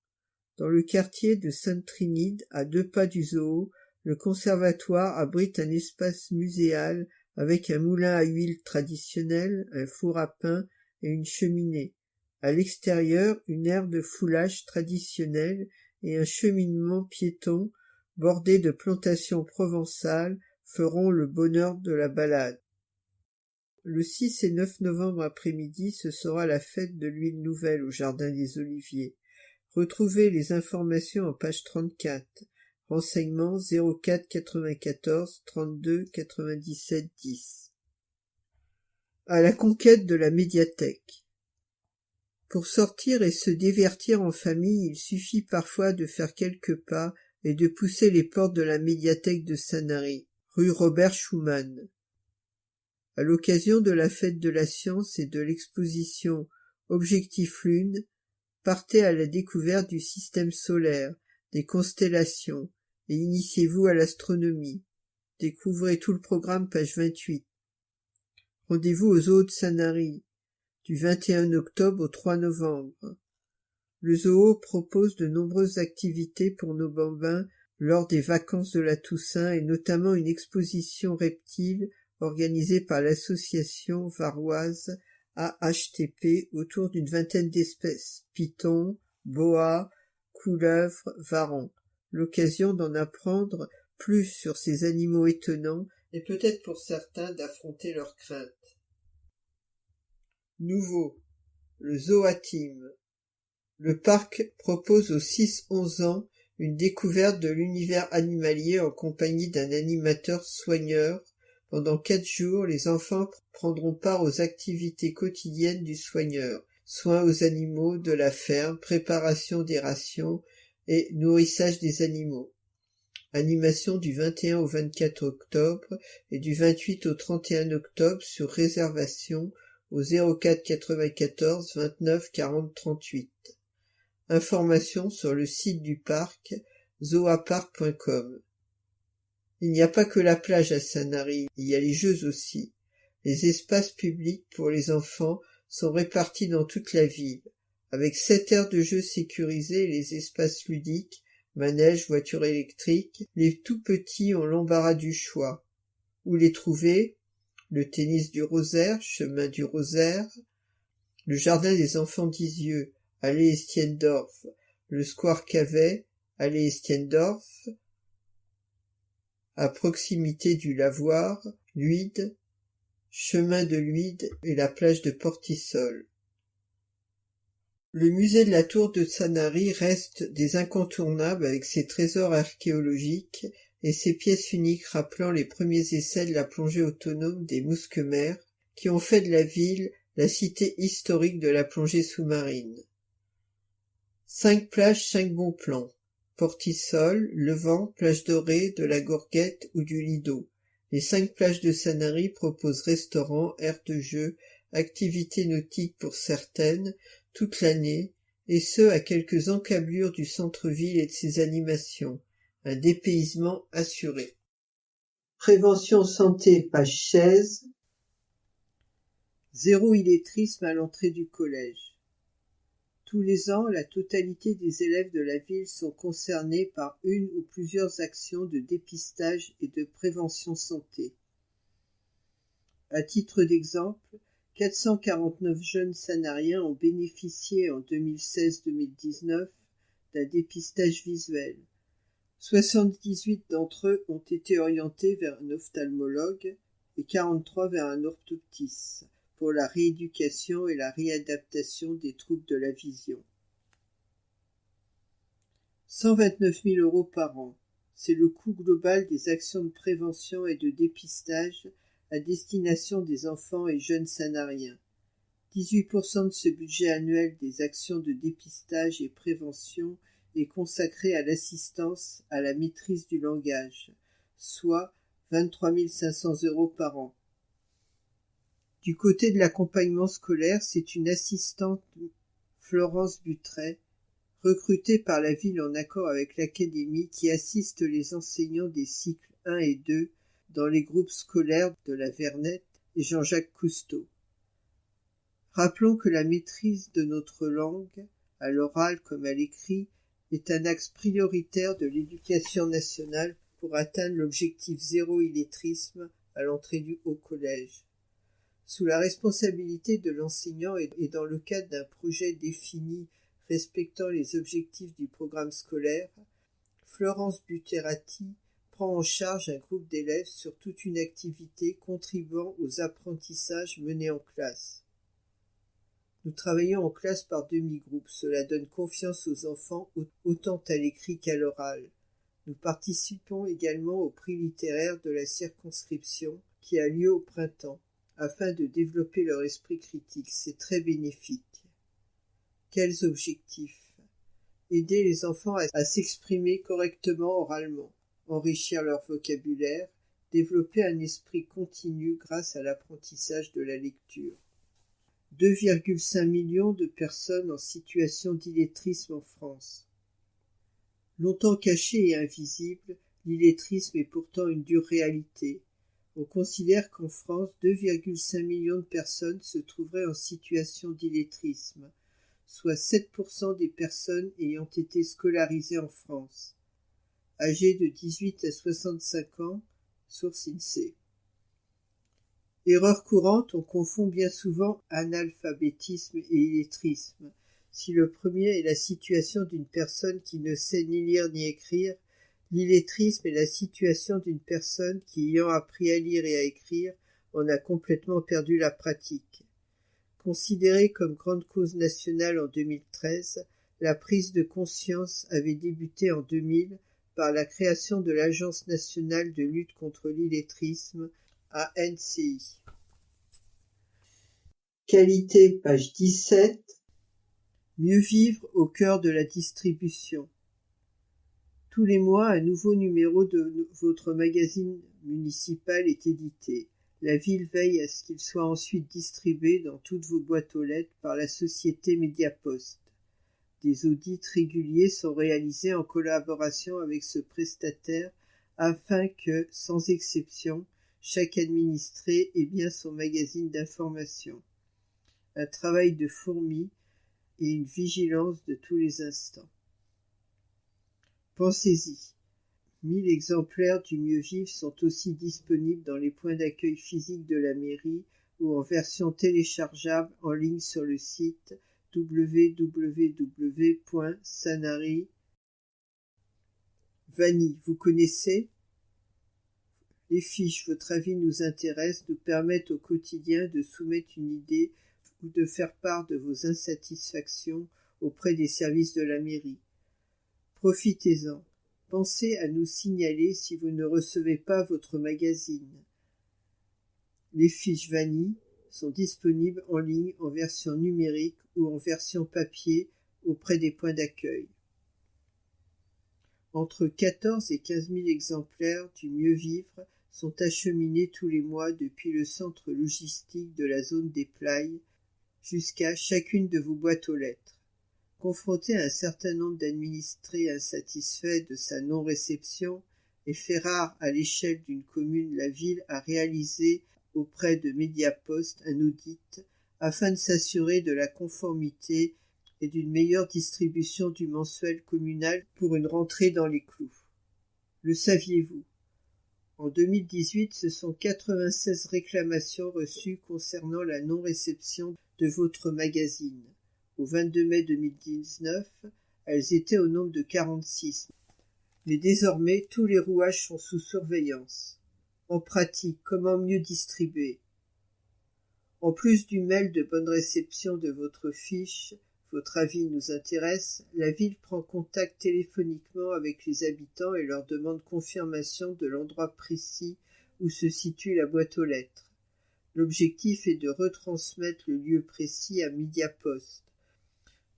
Dans le quartier de Sainte-Trinide, à 2 pas du zoo, le conservatoire abrite un espace muséal avec un moulin à huile traditionnel, un four à pain et une cheminée. À l'extérieur, une aire de foulage traditionnelle et un cheminement piéton bordé de plantations provençales feront le bonheur de la balade. Le 6 et 9 novembre après-midi, ce sera la fête de l'huile nouvelle au Jardin des Oliviers. Retrouvez les informations en page 34. Renseignements 04 94 32 97 10. À la conquête de la médiathèque. Pour sortir et se divertir en famille, il suffit parfois de faire quelques pas et de pousser les portes de la médiathèque de Sanary, rue Robert Schumann. À l'occasion de la fête de la science et de l'exposition Objectif Lune, partez à la découverte du système solaire, des constellations, et initiez-vous à l'astronomie. Découvrez tout le programme page 28. Rendez-vous aux Eaux de Sanary, du 21 octobre au 3 novembre. Le zoo propose de nombreuses activités pour nos bambins lors des vacances de la Toussaint et notamment une exposition reptiles organisée par l'association varoise AHTP autour d'une vingtaine d'espèces, pythons, boas, couleuvres, varans. L'occasion d'en apprendre plus sur ces animaux étonnants et peut-être pour certains d'affronter leurs craintes. Nouveau, le Zooatim. Le parc propose aux 6-11 ans une découverte de l'univers animalier en compagnie d'un animateur soigneur. Pendant 4 jours, les enfants prendront part aux activités quotidiennes du soigneur, soins aux animaux de la ferme, préparation des rations et nourrissage des animaux. Animation du 21 au 24 octobre et du 28 au 31 octobre sur réservation au 04 94 29 40 38. Informations sur le site du parc zooapark.com. Il n'y a pas que la plage à Sanary, il y a les jeux aussi. Les espaces publics pour les enfants sont répartis dans toute la ville, avec 7 aires de jeux sécurisées et les espaces ludiques, manèges, voitures électriques. Les tout petits ont l'embarras du choix. Où les trouver? Le tennis du Rosaire, chemin du Rosaire, le jardin des enfants d'Isieux, allée Estiendorf, le square Cavet, allée Estiendorf, à proximité du lavoir, Luide, chemin de Luide et la plage de Portisol. Le musée de la Tour de Sanary reste des incontournables avec ses trésors archéologiques et ses pièces uniques rappelant les premiers essais de la plongée autonome des Mousquemers qui ont fait de la ville la cité historique de la plongée sous-marine. 5 plages, 5 bons plans. Portisol, Levant, plage dorée, de la Gourguette ou du Lido. Les 5 plages de Sanary proposent restaurants, aires de jeu, activités nautiques pour certaines, toute l'année, et ce à quelques encablures du centre-ville et de ses animations. Un dépaysement assuré. Prévention santé, page 16. Zéro illettrisme à l'entrée du collège. Tous les ans, la totalité des élèves de la ville sont concernés par une ou plusieurs actions de dépistage et de prévention santé. À titre d'exemple, 449 jeunes sanariens ont bénéficié en 2016-2019 d'un dépistage visuel. 78 d'entre eux ont été orientés vers un ophtalmologue et 43 vers un orthoptiste pour la rééducation et la réadaptation des troubles de la vision. 129 000 € par an, c'est le coût global des actions de prévention et de dépistage à destination des enfants et jeunes sanariens. 18% de ce budget annuel des actions de dépistage et prévention est consacré à l'assistance à la maîtrise du langage, soit 23 500 € par an. Du côté de l'accompagnement scolaire, c'est une assistante, Florence Buttret, recrutée par la ville en accord avec l'académie, qui assiste les enseignants des cycles 1 et 2 dans les groupes scolaires de la Vernette et Jean-Jacques Cousteau. Rappelons que la maîtrise de notre langue, à l'oral comme à l'écrit, est un axe prioritaire de l'éducation nationale pour atteindre l'objectif zéro illettrisme à l'entrée au collège. Sous la responsabilité de l'enseignant et dans le cadre d'un projet défini respectant les objectifs du programme scolaire, Florence Butterati prend en charge un groupe d'élèves sur toute une activité contribuant aux apprentissages menés en classe. Nous travaillons en classe par demi-groupe, cela donne confiance aux enfants autant à l'écrit qu'à l'oral. Nous participons également au prix littéraire de la circonscription qui a lieu au printemps, afin de développer leur esprit critique. C'est très bénéfique. Quels objectifs? Aider les enfants à s'exprimer correctement oralement, enrichir leur vocabulaire, développer un esprit continu grâce à l'apprentissage de la lecture. 2,5 millions de personnes en situation d'illettrisme en France. Longtemps caché et invisible, l'illettrisme est pourtant une dure réalité. On considère qu'en France, 2,5 millions de personnes se trouveraient en situation d'illettrisme, soit 7% des personnes ayant été scolarisées en France, âgées de 18 à 65 ans, source INSEE. Erreur courante, on confond bien souvent analphabétisme et illettrisme. Si le premier est la situation d'une personne qui ne sait ni lire ni écrire, l'illettrisme est la situation d'une personne qui, ayant appris à lire et à écrire, en a complètement perdu la pratique. Considérée comme grande cause nationale en 2013, la prise de conscience avait débuté en 2000 par la création de l'Agence nationale de lutte contre l'illettrisme, ANCI. Qualité, page 17. Mieux vivre au cœur de la distribution. Tous les mois, un nouveau numéro de votre magazine municipal est édité. La ville veille à ce qu'il soit ensuite distribué dans toutes vos boîtes aux lettres par la société Mediapost. Des audits réguliers sont réalisés en collaboration avec ce prestataire afin que, sans exception, chaque administré ait bien son magazine d'information. Un travail de fourmi et une vigilance de tous les instants. Pensez-y. 1000 exemplaires du Mieux Vivre sont aussi disponibles dans les points d'accueil physiques de la mairie ou en version téléchargeable en ligne sur le site www.sanary. Vanille, vous connaissez ? Les fiches, votre avis nous intéresse, nous permettent au quotidien de soumettre une idée ou de faire part de vos insatisfactions auprès des services de la mairie. Profitez-en. Pensez à nous signaler si vous ne recevez pas votre magazine. Les fiches Vanille sont disponibles en ligne en version numérique ou en version papier auprès des points d'accueil. Entre 14 et 15 000 exemplaires du Mieux Vivre sont acheminés tous les mois depuis le centre logistique de la zone des Plailles jusqu'à chacune de vos boîtes aux lettres. Confronté à un certain nombre d'administrés insatisfaits de sa non-réception, et fait rare à l'échelle d'une commune, la ville a réalisé auprès de Mediapost un audit afin de s'assurer de la conformité et d'une meilleure distribution du mensuel communal pour une rentrée dans les clous. Le saviez-vous ? En 2018, ce sont 96 réclamations reçues concernant la non-réception de votre magazine. Au 22 mai 2019, elles étaient au nombre de 46. Mais désormais, tous les rouages sont sous surveillance. En pratique, comment mieux distribuer ? En plus du mail de bonne réception de votre fiche, votre avis nous intéresse, la ville prend contact téléphoniquement avec les habitants et leur demande confirmation de l'endroit précis où se situe la boîte aux lettres. L'objectif est de retransmettre le lieu précis à Mediapost.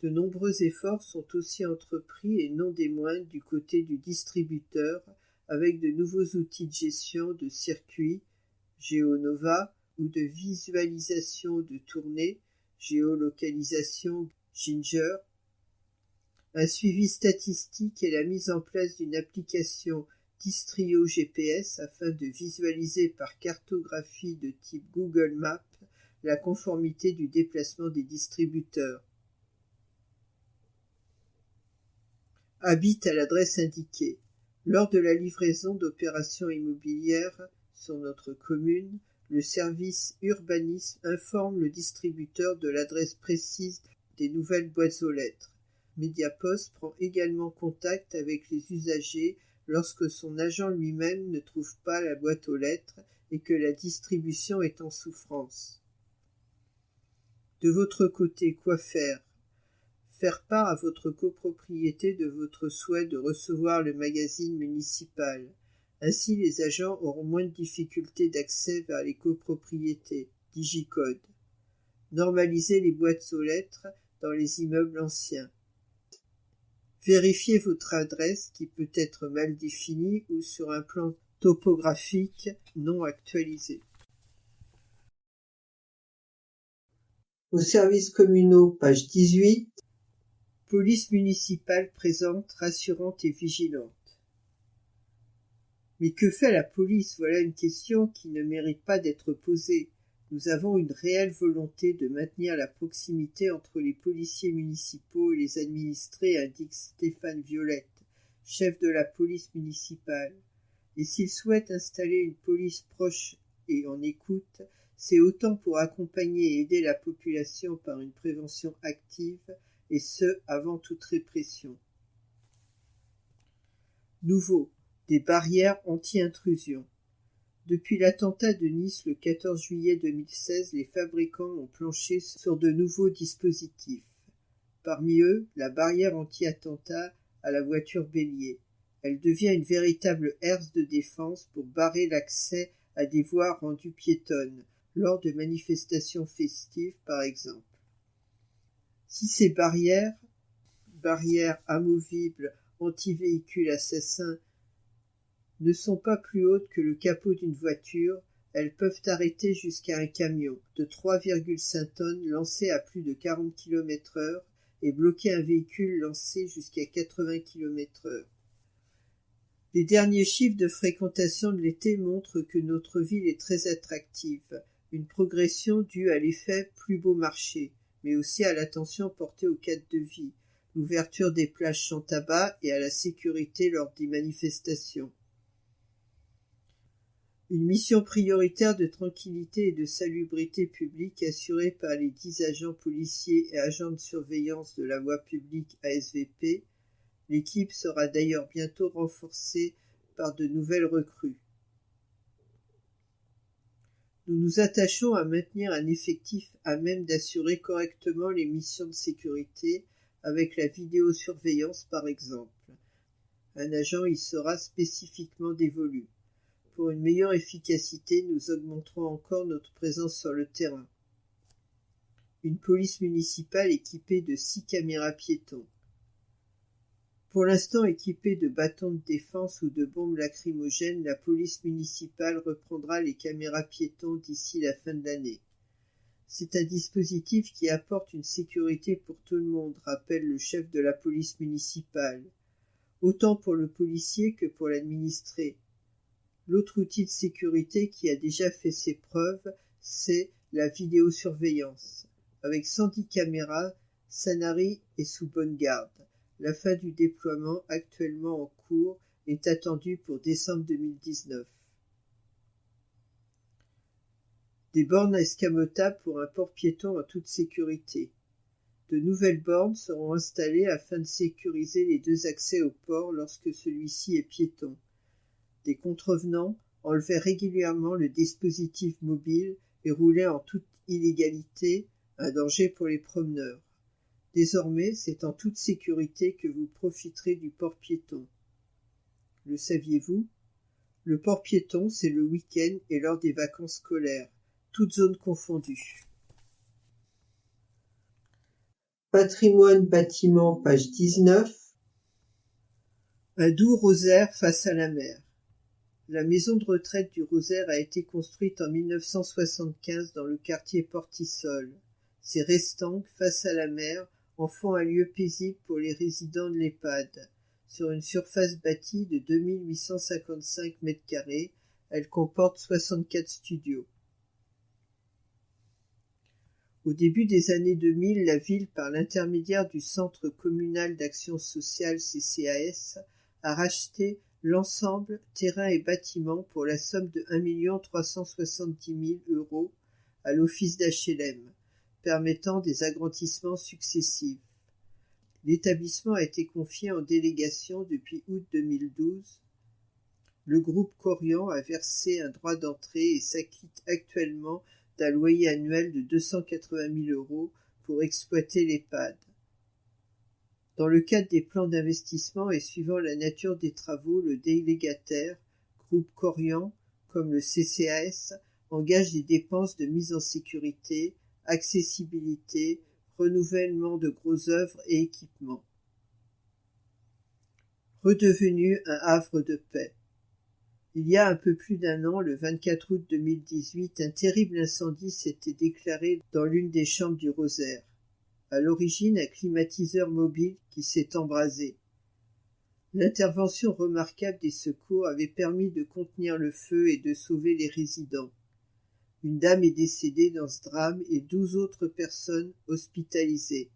De nombreux efforts sont aussi entrepris et non des moindres du côté du distributeur avec de nouveaux outils de gestion de circuits, GeoNova, ou de visualisation de tournées, géolocalisation, Ginger, un suivi statistique et la mise en place d'une application Distrio GPS afin de visualiser par cartographie de type Google Maps la conformité du déplacement des distributeurs. Habite à l'adresse indiquée. Lors de la livraison d'opérations immobilières sur notre commune, le service urbanisme informe le distributeur de l'adresse précise des nouvelles boîtes aux lettres. Mediapost prend également contact avec les usagers lorsque son agent lui-même ne trouve pas la boîte aux lettres et que la distribution est en souffrance. De votre côté, quoi faire ? Faire part à votre copropriété de votre souhait de recevoir le magazine municipal. Ainsi, les agents auront moins de difficultés d'accès vers les copropriétés. Digicode. Normalisez les boîtes aux lettres dans les immeubles anciens. Vérifiez votre adresse qui peut être mal définie ou sur un plan topographique non actualisé. Aux services communaux, page 18. Police municipale présente, rassurante et vigilante. Mais que fait la police ? Voilà une question qui ne mérite pas d'être posée. Nous avons une réelle volonté de maintenir la proximité entre les policiers municipaux et les administrés, indique Stéphane Violette, chef de la police municipale. Et s'il souhaite installer une police proche et en écoute, c'est autant pour accompagner et aider la population par une prévention active, et ce, avant toute répression. Nouveau, des barrières anti-intrusion. Depuis l'attentat de Nice le 14 juillet 2016, les fabricants ont planché sur de nouveaux dispositifs. Parmi eux, la barrière anti-attentat à la voiture bélier. Elle devient une véritable herse de défense pour barrer l'accès à des voies rendues piétonnes, lors de manifestations festives par exemple. Si ces barrières amovibles anti-véhicules assassins, ne sont pas plus hautes que le capot d'une voiture, elles peuvent arrêter jusqu'à un camion de 3,5 tonnes lancé à plus de 40 km/h et bloquer un véhicule lancé jusqu'à 80 km/h. Les derniers chiffres de fréquentation de l'été montrent que notre ville est très attractive, une progression due à l'effet plus beau marché, mais aussi à l'attention portée au cadre de vie, l'ouverture des plages sans tabac et à la sécurité lors des manifestations. Une mission prioritaire de tranquillité et de salubrité publique assurée par les 10 agents policiers et agents de surveillance de la voie publique ASVP, l'équipe sera d'ailleurs bientôt renforcée par de nouvelles recrues. Nous nous attachons à maintenir un effectif à même d'assurer correctement les missions de sécurité avec la vidéosurveillance par exemple. Un agent y sera spécifiquement dévolu. Pour une meilleure efficacité, nous augmenterons encore notre présence sur le terrain. Une police municipale équipée de 6 caméras piétons. Pour l'instant équipée de bâtons de défense ou de bombes lacrymogènes, la police municipale reprendra les caméras piétons d'ici la fin de l'année. C'est un dispositif qui apporte une sécurité pour tout le monde, rappelle le chef de la police municipale, autant pour le policier que pour l'administré. L'autre outil de sécurité qui a déjà fait ses preuves, c'est la vidéosurveillance. Avec 110 caméras, Sanary est sous bonne garde. La fin du déploiement, actuellement en cours, est attendue pour décembre 2019. Des bornes escamotables pour un port piéton en toute sécurité. De nouvelles bornes seront installées afin de sécuriser les 2 accès au port lorsque celui-ci est piéton. Des contrevenants enlevaient régulièrement le dispositif mobile et roulaient en toute illégalité, un danger pour les promeneurs. Désormais, c'est en toute sécurité que vous profiterez du port piéton. Le saviez-vous ? Le port piéton, c'est le week-end et lors des vacances scolaires, toutes zones confondues. Patrimoine bâtiment, page 19. Un doux rosaire face à la mer. La maison de retraite du Rosaire a été construite en 1975 dans le quartier Portisol. Ses restanques, face à la mer, en font un lieu paisible pour les résidents de l'EHPAD. Sur une surface bâtie de 2855 m², elle comporte 64 studios. Au début des années 2000, la ville, par l'intermédiaire du Centre communal d'action sociale CCAS, a racheté l'ensemble terrains et bâtiments pour la somme de 1 370 000 € à l'office d'HLM, permettant des agrandissements successifs. L'établissement a été confié en délégation depuis août 2012. Le groupe Corian a versé un droit d'entrée et s'acquitte actuellement d'un loyer annuel de 280 000 € pour exploiter l'EHPAD. Dans le cadre des plans d'investissement et suivant la nature des travaux, le délégataire, groupe Corian, comme le CCAS, engage des dépenses de mise en sécurité, accessibilité, renouvellement de gros œuvres et équipements. Redevenu un havre de paix. Il y a un peu plus d'1 an, le 24 août 2018, un terrible incendie s'était déclaré dans l'une des chambres du Rosaire. À l'origine, un climatiseur mobile qui s'est embrasé. L'intervention remarquable des secours avait permis de contenir le feu et de sauver les résidents. Une dame est décédée dans ce drame et 12 autres personnes hospitalisées.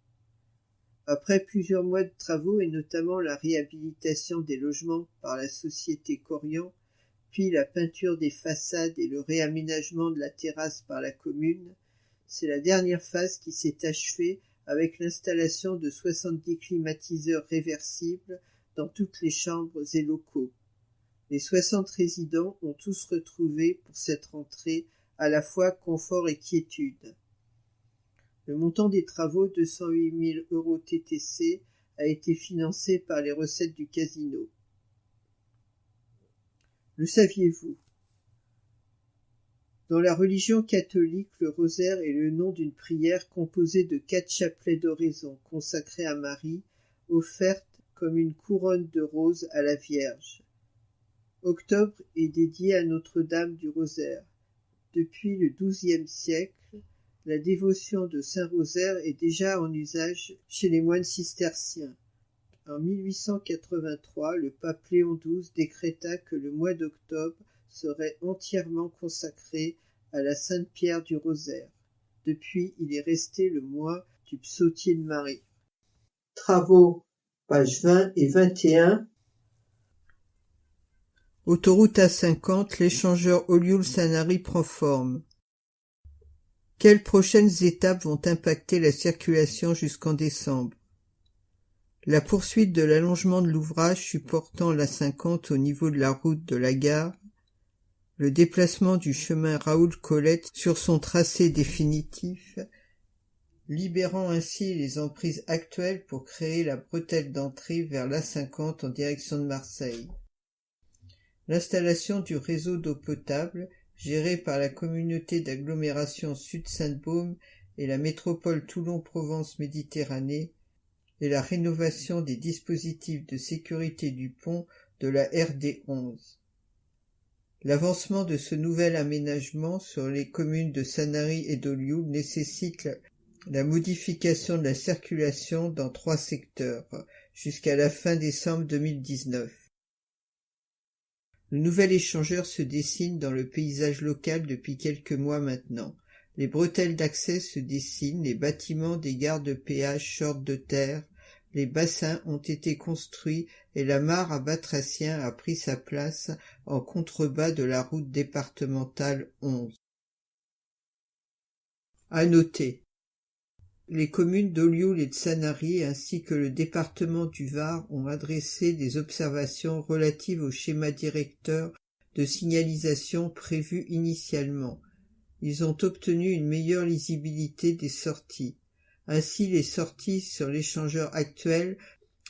Après plusieurs mois de travaux et notamment la réhabilitation des logements par la société Corian, puis la peinture des façades et le réaménagement de la terrasse par la commune, c'est la dernière phase qui s'est achevée avec l'installation de 70 climatiseurs réversibles dans toutes les chambres et locaux. Les 60 résidents ont tous retrouvé pour cette rentrée à la fois confort et quiétude. Le montant des travaux, 208 000 € TTC, a été financé par les recettes du casino. Le saviez-vous? Dans la religion catholique, le rosaire est le nom d'une prière composée de 4 chapelets d'oraison consacrés à Marie, offertes comme une couronne de roses à la Vierge. Octobre est dédié à Notre-Dame du Rosaire. Depuis le XIIe siècle, la dévotion de Saint-Rosaire est déjà en usage chez les moines cisterciens. En 1883, le pape Léon XII décréta que le mois d'octobre serait entièrement consacré à la Sainte Pierre du Rosaire. Depuis, il est resté le mois du Psautier de Marie. Travaux, pages 20 et 21. Autoroute A50, l'échangeur Ollioules-Sanary prend forme. Quelles prochaines étapes vont impacter la circulation jusqu'en décembre? La poursuite de l'allongement de l'ouvrage supportant l'A50 au niveau de la route de la gare, le déplacement du chemin Raoul-Colette sur son tracé définitif, libérant ainsi les emprises actuelles pour créer la bretelle d'entrée vers l'A50 en direction de Marseille. L'installation du réseau d'eau potable, géré par la communauté d'agglomération Sud-Sainte-Baume et la métropole Toulon-Provence-Méditerranée, et la rénovation des dispositifs de sécurité du pont de la RD 11. L'avancement de ce nouvel aménagement sur les communes de Sanary et d'Ollioules nécessite la modification de la circulation dans 3 secteurs, jusqu'à la fin décembre 2019. Le nouvel échangeur se dessine dans le paysage local depuis quelques mois maintenant. Les bretelles d'accès se dessinent, les bâtiments des gares de péage sortent de terre, les bassins ont été construits et la mare à Batracien a pris sa place en contrebas de la route départementale 11. À noter, les communes d'Ollioules et de Sanary ainsi que le département du Var ont adressé des observations relatives au schéma directeur de signalisation prévu initialement. Ils ont obtenu une meilleure lisibilité des sorties. Ainsi, les sorties sur l'échangeur actuel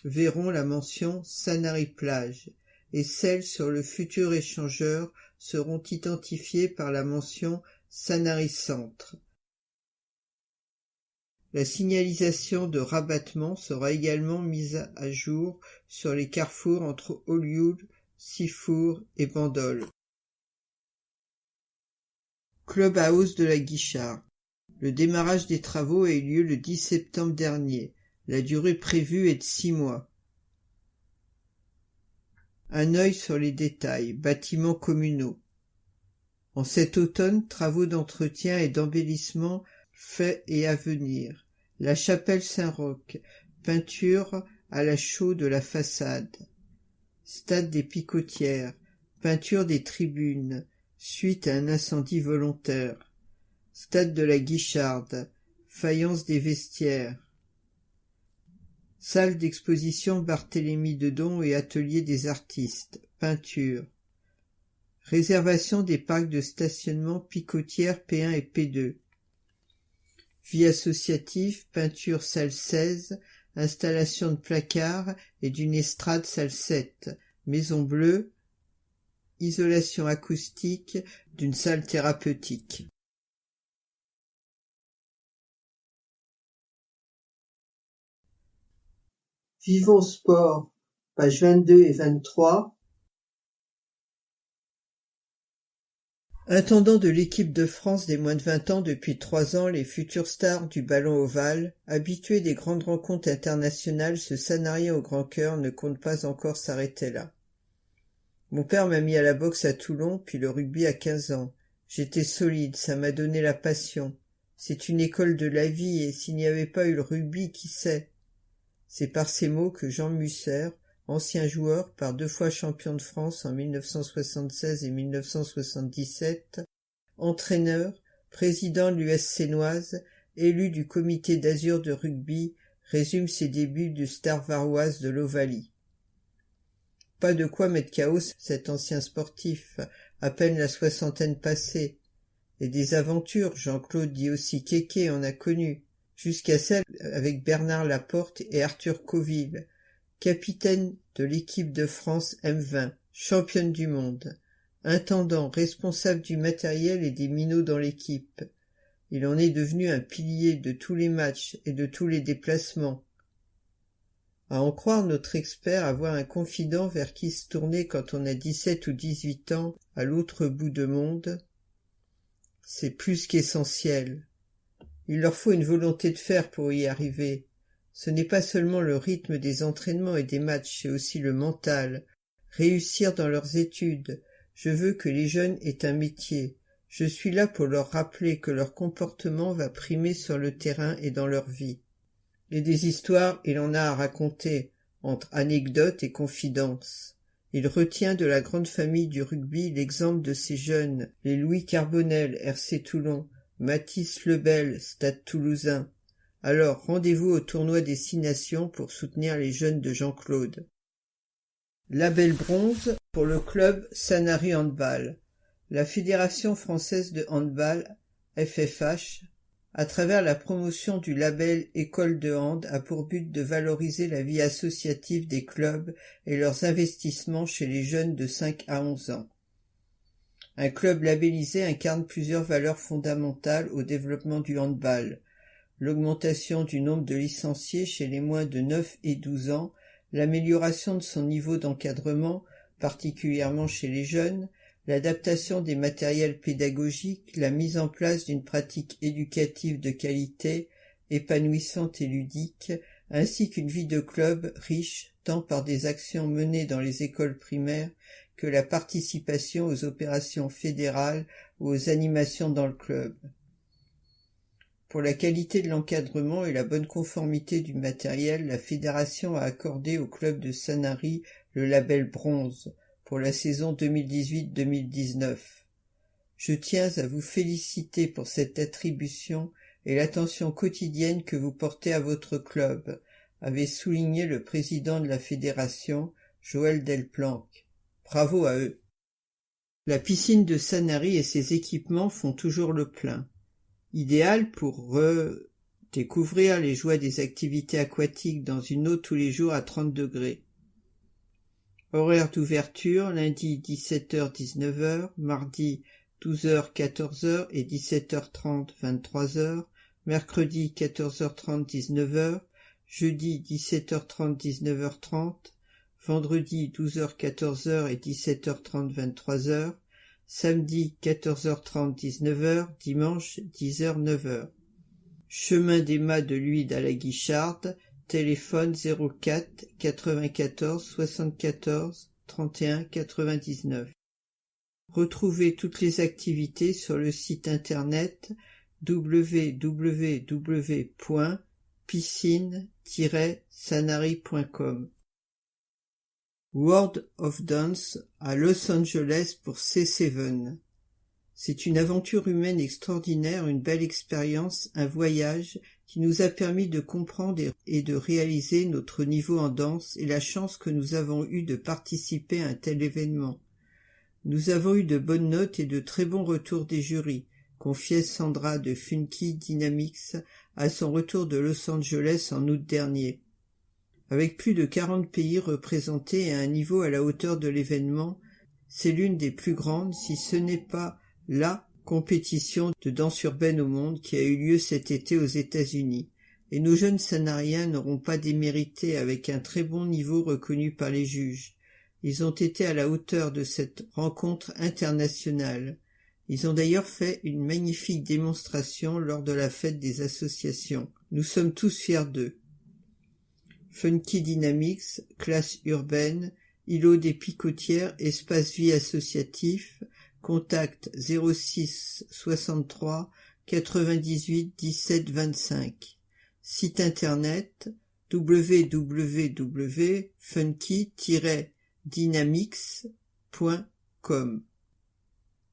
verront la mention Sanary-Plage et celles sur le futur échangeur seront identifiées par la mention Sanary-Centre. La signalisation de rabattement sera également mise à jour sur les carrefours entre Ollioules, Sifour et Bandol. Clubhouse de la Guicharde. Le démarrage des travaux a eu lieu le 10 septembre dernier. La durée prévue est de 6 mois. Un œil sur les détails. Bâtiments communaux. En cet automne, travaux d'entretien et d'embellissement faits et à venir. La chapelle Saint-Roch. Peinture à la chaux de la façade. Stade des Picotières. Peinture des tribunes. Suite à un incendie volontaire. Stade de la Guicharde, faïence des vestiaires. Salle d'exposition Barthélemy Dedon et atelier des artistes, peinture. Réservation des parcs de stationnement Picotières P1 et P2. Vie associative, peinture salle 16, installation de placards et d'une estrade salle 7, maison bleue, isolation acoustique d'une salle thérapeutique. Vivons Sport, pages 22 et 23. Intendant de l'équipe de France des moins de 20 ans depuis 3 ans, les futures stars du ballon ovale, habitués des grandes rencontres internationales, ce Sanarien au grand cœur ne compte pas encore s'arrêter là. Mon père m'a mis à la boxe à Toulon, puis le rugby à 15 ans. J'étais solide, ça m'a donné la passion. C'est une école de la vie, et s'il n'y avait pas eu le rugby, qui sait? C'est par ces mots que Jean Musser, ancien joueur, par 2 fois champion de France en 1976 et 1977, entraîneur, président de l'US Sénoise, élu du comité d'azur de rugby, résume ses débuts de star varoise de l'Ovalie. Pas de quoi mettre KO cet ancien sportif, à peine la soixantaine passée. Et des aventures, Jean-Claude dit aussi Kéké en a connu, jusqu'à celle avec Bernard Laporte et Arthur Coville, capitaine de l'équipe de France M20, championne du monde, intendant, responsable du matériel et des minots dans l'équipe. Il en est devenu un pilier de tous les matchs et de tous les déplacements. À en croire notre expert, avoir un confident vers qui se tourner quand on a 17 ou 18 ans à l'autre bout du monde, c'est plus qu'essentiel. Il leur faut une volonté de faire pour y arriver. Ce n'est pas seulement le rythme des entraînements et des matchs, c'est aussi le mental. Réussir dans leurs études. Je veux que les jeunes aient un métier. Je suis là pour leur rappeler que leur comportement va primer sur le terrain et dans leur vie. Et des histoires, il en a à raconter, entre anecdotes et confidences. Il retient de la grande famille du rugby l'exemple de ces jeunes, les Louis Carbonel, RC Toulon, Mathis Lebel, Stade Toulousain. Alors, rendez-vous au tournoi des 6 Nations pour soutenir les jeunes de Jean-Claude. Label bronze pour le club Sanary Handball. La Fédération française de handball, FFH, à travers la promotion du label École de hand, a pour but de valoriser la vie associative des clubs et leurs investissements chez les jeunes de 5 à 11 ans. Un club labellisé incarne plusieurs valeurs fondamentales au développement du handball. L'augmentation du nombre de licenciés chez les moins de 9 et 12 ans, l'amélioration de son niveau d'encadrement, particulièrement chez les jeunes, l'adaptation des matériels pédagogiques, la mise en place d'une pratique éducative de qualité, épanouissante et ludique, ainsi qu'une vie de club riche tant par des actions menées dans les écoles primaires que la participation aux opérations fédérales ou aux animations dans le club. Pour la qualité de l'encadrement et la bonne conformité du matériel, la fédération a accordé au club de Sanary le label bronze pour la saison 2018-2019. Je tiens à vous féliciter pour cette attribution et l'attention quotidienne que vous portez à votre club, avait souligné le président de la fédération, Joël Delplanque. Bravo à eux. La piscine de Sanary et ses équipements font toujours le plein. Idéal pour redécouvrir les joies des activités aquatiques dans une eau tous les jours à 30 degrés. Horaire d'ouverture, lundi 17h-19h, mardi 12h-14h et 17h30-23h, mercredi 14h30-19h, jeudi 17h30-19h30, vendredi 12h-14h et 17h30-23h, samedi 14h30-19h, dimanche 10h-9h. Chemin des Mâts de l'Huide à la Guicharde, téléphone 04 94 74 31 99. Retrouvez toutes les activités sur le site internet www.piscine-sanary.com. World of Dance à Los Angeles pour C7. C'est une aventure humaine extraordinaire, une belle expérience, un voyage qui nous a permis de comprendre et de réaliser notre niveau en danse et la chance que nous avons eue de participer à un tel événement. Nous avons eu de bonnes notes et de très bons retours des jurys, confiait Sandra de Funky Dynamics à son retour de Los Angeles en août dernier. Avec plus de 40 pays représentés et un niveau à la hauteur de l'événement, c'est l'une des plus grandes, si ce n'est pas la compétition de danse urbaine au monde qui a eu lieu cet été aux États-Unis. Et nos jeunes Sanariens n'auront pas démérité avec un très bon niveau reconnu par les juges. Ils ont été à la hauteur de cette rencontre internationale. Ils ont d'ailleurs fait une magnifique démonstration lors de la fête des associations. Nous sommes tous fiers d'eux. Funky Dynamics, classe urbaine, îlot des Picotières, espace vie associatif, Contact 06 63 98 17 25. Site internet www.funky-dynamics.com.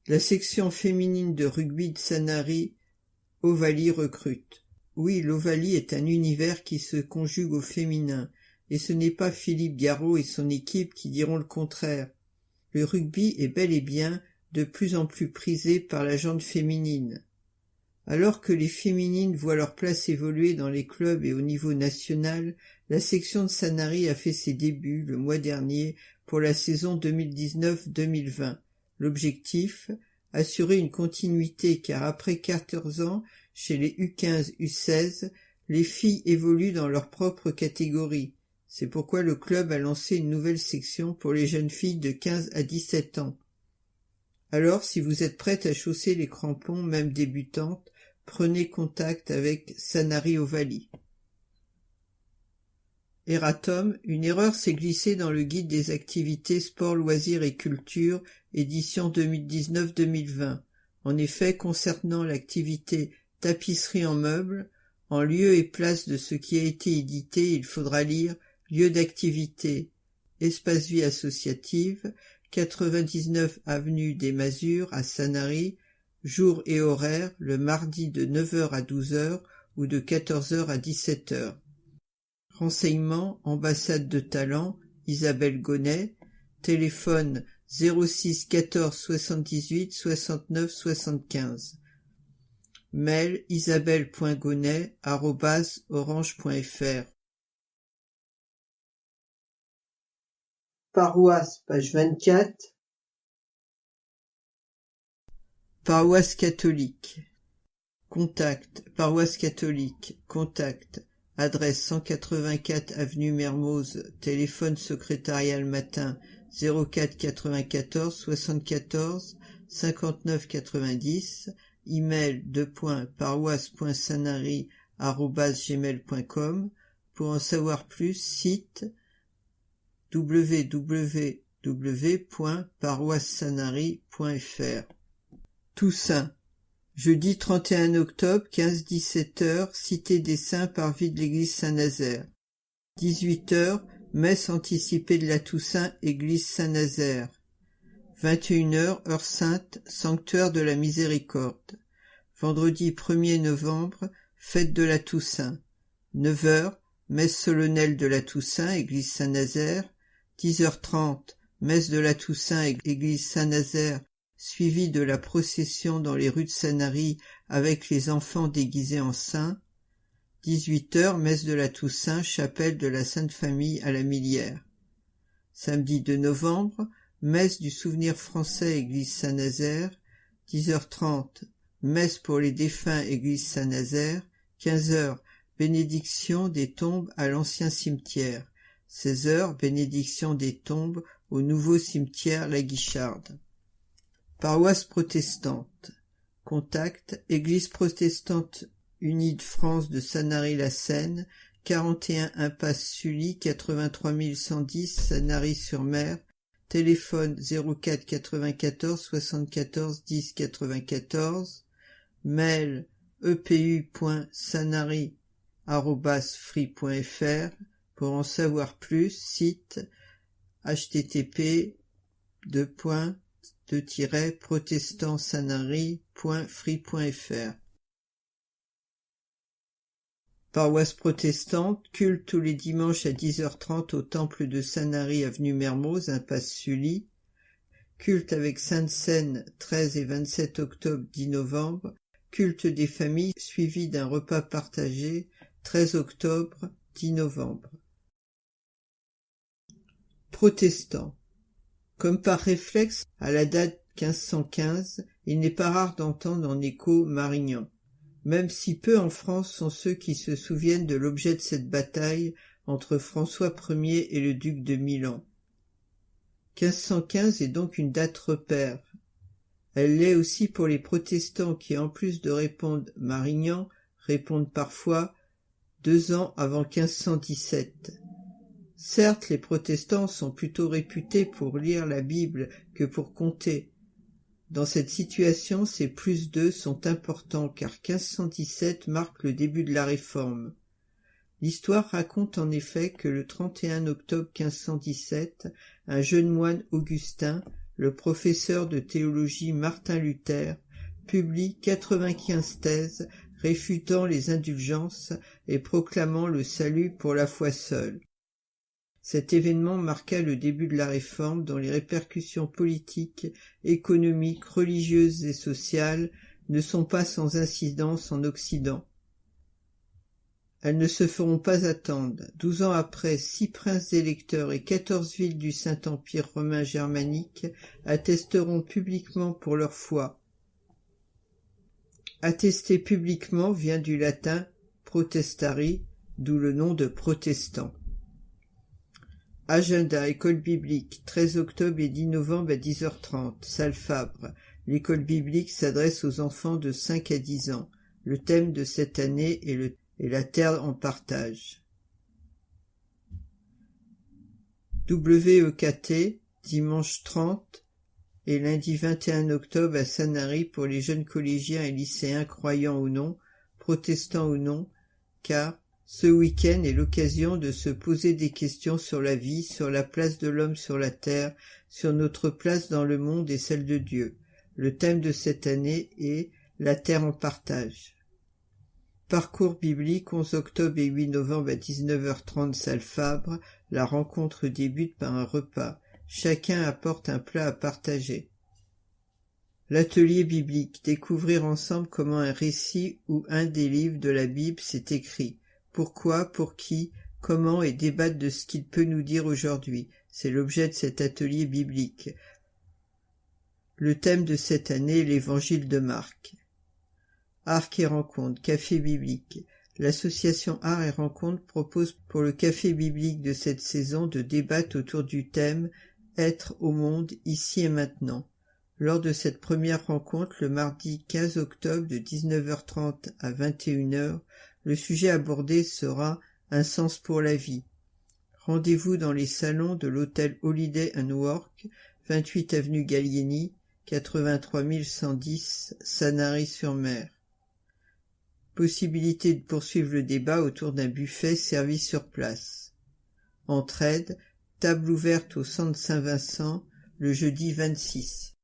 La section féminine de rugby de Sanary Ovalie recrute. Oui, l'Ovalie est un univers qui se conjugue au féminin, et ce n'est pas Philippe Garot et son équipe qui diront le contraire. Le rugby est bel et bien de plus en plus prisé par la gente féminine. Alors que les féminines voient leur place évoluer dans les clubs et au niveau national, la section de Sanary a fait ses débuts le mois dernier pour la saison 2019-2020. L'objectif, assurer une continuité car après 14 ans, chez les U15, U16, les filles évoluent dans leur propre catégorie. C'est pourquoi le club a lancé une nouvelle section pour les jeunes filles de 15 à 17 ans. Alors, si vous êtes prête à chausser les crampons, même débutantes, prenez contact avec Sanary Ovalie. Erratum, une erreur s'est glissée dans le guide des activités sport, loisirs et culture, édition 2019-2020. En effet, concernant l'activité tapisserie en meubles, en lieu et place de ce qui a été édité, il faudra lire lieu d'activité, espace vie associative, 99 avenue des Masures à Sanary, jour et horaire, le mardi de 9h à 12h ou de 14h à 17h. Renseignements, ambassade de Talent, Isabelle Gonnet, téléphone 06 14 78 69 75. Mail isabelle.gonnet@orange.fr. Paroisse, page 24. Paroisse catholique. Contact, paroisse catholique, contact, adresse 184 avenue Mermoz, téléphone secrétarial matin 04 94 74 59 90, email paroisse.sanary@gmail.com. Pour en savoir plus, site www.paroissesanary.fr. Toussaint. Jeudi 31 octobre, 15-17h, Cité des Saints, parvis de l'église Saint-Nazaire. 18h, messe anticipée de la Toussaint, église Saint-Nazaire. 21h, heure sainte, sanctuaire de la Miséricorde. Vendredi 1er novembre, fête de la Toussaint. 9h, messe solennelle de la Toussaint, église Saint-Nazaire. 10h30, messe de la Toussaint, église Saint-Nazaire, suivie de la procession dans les rues de Sanary avec les enfants déguisés en saints. 18h, messe de la Toussaint, chapelle de la Sainte Famille à la Millière. Samedi 2 novembre, messe du Souvenir français, église Saint-Nazaire. 10h30, messe pour les défunts, église Saint-Nazaire. 15h, bénédiction des tombes à l'ancien cimetière. 16h, bénédiction des tombes au nouveau cimetière La Guicharde. Paroisse protestante. Contact, Église protestante unie de France de Sanary-la-Seine, 41 impasse Sully, 83 110 Sanary-sur-Mer, téléphone 04 94 74 10 94, mail epu.sanary@free.fr. Pour en savoir plus, site http://protestantsanary.free.fr. Paroisse protestante, culte tous les dimanches à 10h30 au temple de Sanary, avenue Mermoz, impasse Sully. Culte avec Sainte Seine, 13 et 27 octobre 10 novembre. Culte des familles suivi d'un repas partagé, 13 octobre 10 novembre. Protestants. Comme par réflexe, à la date 1515, il n'est pas rare d'entendre en écho Marignan. Même si peu en France sont ceux qui se souviennent de l'objet de cette bataille entre François Ier et le duc de Milan. 1515 est donc une date repère. Elle l'est aussi pour les protestants qui, en plus de répondre Marignan, répondent parfois 2 ans avant 1517. Certes, les protestants sont plutôt réputés pour lire la Bible que pour compter. Dans cette situation, ces +2 sont importants car 1517 marque le début de la Réforme. L'histoire raconte en effet que le 31 octobre 1517, un jeune moine augustin, le professeur de théologie Martin Luther, publie 95 thèses réfutant les indulgences et proclamant le salut pour la foi seule. Cet événement marqua le début de la Réforme dont les répercussions politiques, économiques, religieuses et sociales ne sont pas sans incidence en Occident. Elles ne se feront pas attendre. 12 ans après, 6 princes électeurs et 14 villes du Saint-Empire romain germanique attesteront publiquement pour leur foi. Attester publiquement vient du latin protestari, d'où le nom de protestant. Agenda, école biblique, 13 octobre et 10 novembre à 10h30, salle Fabre. L'école biblique s'adresse aux enfants de 5 à 10 ans. Le thème de cette année est la terre en partage. WEKT, dimanche 30 et lundi 21 octobre à Sanary pour les jeunes collégiens et lycéens croyants ou non, protestants ou non, car ce week-end est l'occasion de se poser des questions sur la vie, sur la place de l'homme sur la terre, sur notre place dans le monde et celle de Dieu. Le thème de cette année est la terre en partage. Parcours biblique, 11 octobre et 8 novembre à 19h30, salle Fabre. La rencontre débute par un repas. Chacun apporte un plat à partager. L'atelier biblique, découvrir ensemble comment un récit ou un des livres de la Bible s'est écrit. Pourquoi, pour qui, comment et débattre de ce qu'il peut nous dire aujourd'hui. C'est l'objet de cet atelier biblique. Le thème de cette année est l'évangile de Marc. Arc et rencontre, café biblique. L'association Art et Rencontre propose pour le café biblique de cette saison de débattre autour du thème « Être au monde, ici et maintenant ». Lors de cette première rencontre, le mardi 15 octobre de 19h30 à 21h, le sujet abordé sera « Un sens pour la vie ». Rendez-vous dans les salons de l'hôtel Holiday & Work, 28 avenue Gallieni, 83 110 Sanary-sur-Mer. Possibilité de poursuivre le débat autour d'un buffet servi sur place. Entraide, table ouverte au centre Saint-Vincent, le jeudi 26.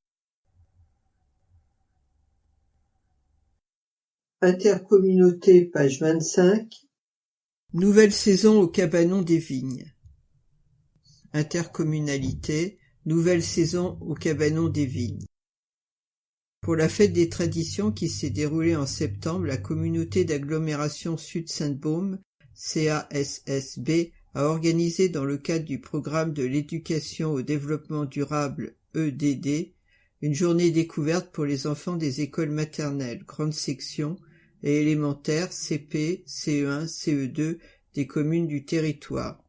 Intercommunauté, page 25. Nouvelle saison au Cabanon des Vignes. Intercommunalité, nouvelle saison au Cabanon des Vignes. Pour la fête des traditions qui s'est déroulée en septembre, la communauté d'agglomération Sud-Sainte-Baume, CASSB, a organisé dans le cadre du programme de l'éducation au développement durable EDD, une journée découverte pour les enfants des écoles maternelles, grande section et élémentaires CP, CE1, CE2 des communes du territoire.